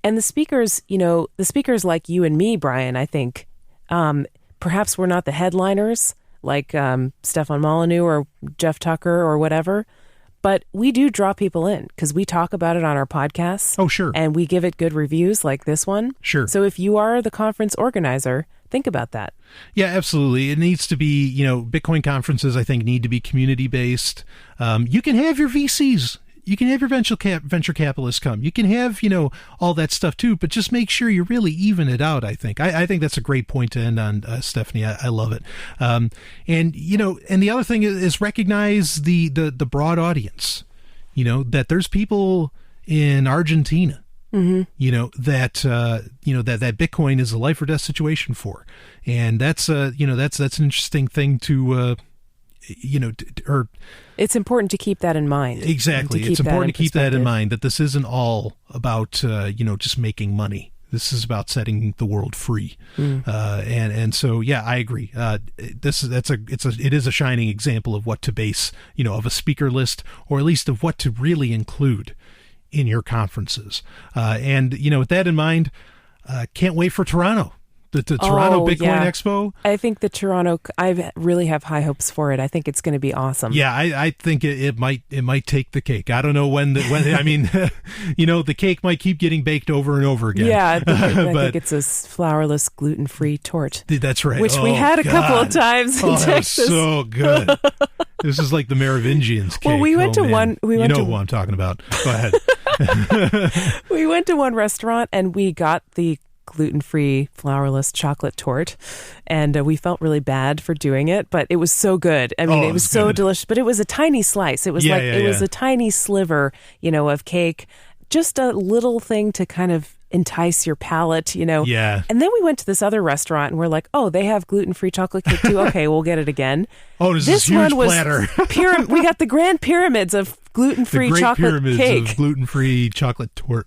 the speakers, the speakers like you and me, Brian, I think perhaps we're not the headliners like Stefan Molyneux or Jeff Tucker or whatever, but we do draw people in because we talk about it on our podcasts. Oh, sure. And we give it good reviews like this one. Sure. So if you are the conference organizer, think about that. Yeah, absolutely. It needs to be, Bitcoin conferences, I think, need to be community-based. You can have your VCs. You can have your venture capitalists come. You can have, all that stuff too, but just make sure you really even it out, I think. I think that's a great point to end on, Stephanie. I love it. And the other thing is recognize the broad audience, that there's people in Argentina, that Bitcoin is a life or death situation for. And that's an interesting thing to, it's important to keep that in mind. Exactly. It's important to keep that in mind, that this isn't all about, just making money. This is about setting the world free. And so, yeah, I agree. It is a shining example of what to base, of a speaker list, or at least of what to really include in your conferences. And with that in mind, can't wait for Toronto. The Toronto Bitcoin Expo. I think I really have high hopes for it. I think it's going to be awesome. Yeah, I think it might take the cake. I don't know when I mean, the cake might keep getting baked over and over again. Yeah, I think it's a flourless, gluten-free tort. That's right. Which we had a couple of times in Texas. That was so good. This is like the Merovingians cake. Well, we went to one. who I'm talking about. Go ahead. We went to one restaurant and we got the gluten-free flourless chocolate tort, and we felt really bad for doing it, but it was so good. I mean, it was so delicious, but it was a tiny slice. It was was a tiny sliver, of cake, just a little thing to kind of entice your palate, Yeah. And then we went to this other restaurant and we're like, oh, they have gluten-free chocolate cake too. Okay, we'll get it again. Oh, this huge platter. We got the grand pyramids of gluten-free chocolate cake. Of gluten-free chocolate tort.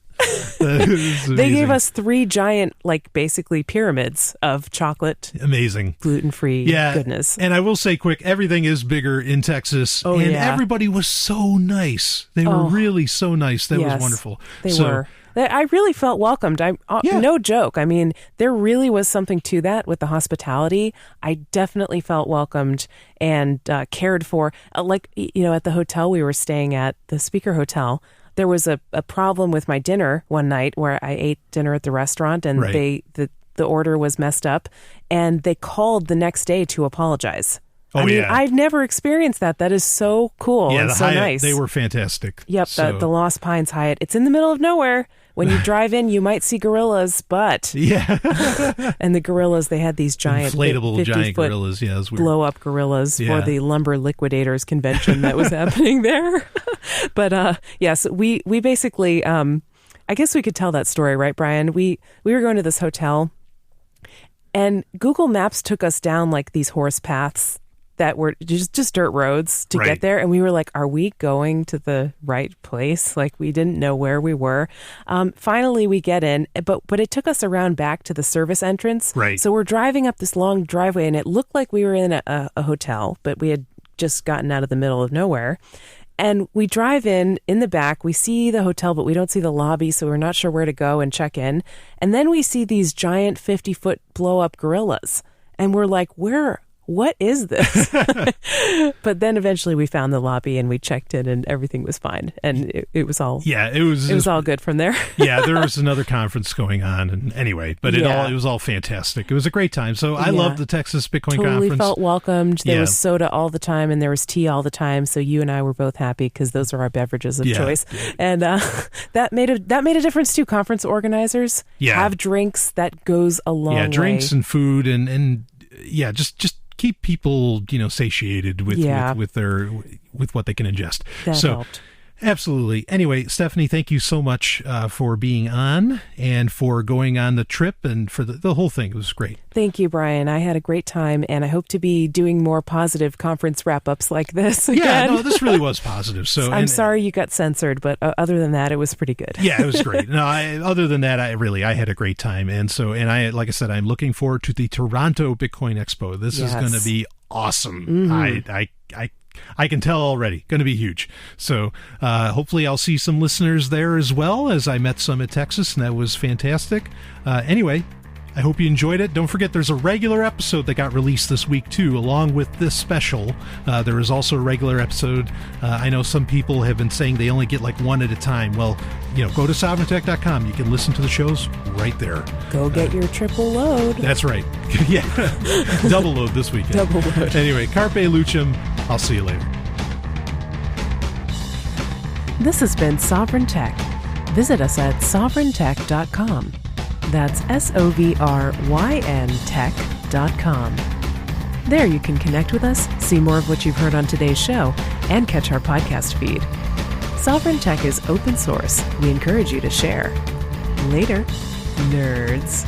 They gave us 3 giant, basically pyramids of chocolate. Amazing. Gluten-free goodness. And I will say quick, everything is bigger in Texas. Oh, and everybody was so nice. They were really so nice. That was wonderful. They were. I really felt welcomed. No joke. I mean, there really was something to that with the hospitality. I definitely felt welcomed and cared for. At the hotel we were staying at, the Speaker Hotel, there was a problem with my dinner one night where I ate dinner at the restaurant and the order was messed up, and they called the next day to apologize. I've never experienced that. That is so cool and so Hyatt, nice. They were fantastic. Yep, the Lost Pines Hyatt. It's in the middle of nowhere. When you drive in, you might see gorillas, but and the gorillas, they had these giant inflatable giant gorillas, blow up gorillas for the lumber liquidators convention that was happening there. But yes, we basically, I guess we could tell that story, right, Brian? We were going to this hotel, and Google Maps took us down these horse paths that were just dirt roads to get there. And we were like, are we going to the right place? Like, we didn't know where we were. Finally, we get in, but it took us around back to the service entrance. Right. So we're driving up this long driveway, and it looked like we were in a hotel, but we had just gotten out of the middle of nowhere. And we drive in the back, we see the hotel, but we don't see the lobby, so we're not sure where to go and check in. And then we see these giant 50-foot blow-up gorillas. And we're like, what is this? But then eventually we found the lobby and we checked in and everything was fine. And it was all it was all good from there. Yeah, there was another conference going on, and anyway, but it was all fantastic. It was a great time. So I love the Texas Bitcoin Conference. Totally felt welcomed. There was soda all the time and there was tea all the time. So you and I were both happy because those are our beverages of choice. And that made a difference too. Conference organizers have drinks. That goes a long way. Yeah, drinks and food and just keep people, satiated with what they can ingest. That helped. Absolutely. Anyway, Stephanie, thank you so much for being on and for going on the trip and for the whole thing. It was great. Thank you, Brian. I had a great time, and I hope to be doing more positive conference wrap-ups like this again. Yeah, no, this really was positive. So I'm sorry you got censored, but other than that, it was pretty good. Yeah, it was great. No, other than that, I had a great time. And like I said, I'm looking forward to the Toronto Bitcoin Expo. This is going to be awesome. Mm-hmm. I can tell already. Going to be huge. So hopefully I'll see some listeners there as well, as I met some at Texas, and that was fantastic. Anyway, I hope you enjoyed it. Don't forget, there's a regular episode that got released this week, too, along with this special. There is also a regular episode. I know some people have been saying they only get like one at a time. Well, go to sovereigntech.com. You can listen to the shows right there. Go get your triple load. That's right. Yeah. Double load this weekend. Double load. Anyway, Carpe Lucem. I'll see you later. This has been Sovereign Tech. Visit us at sovereigntech.com. That's SOVRYN tech.com. There you can connect with us, see more of what you've heard on today's show, and catch our podcast feed. Sovereign Tech is open source. We encourage you to share. Later, nerds.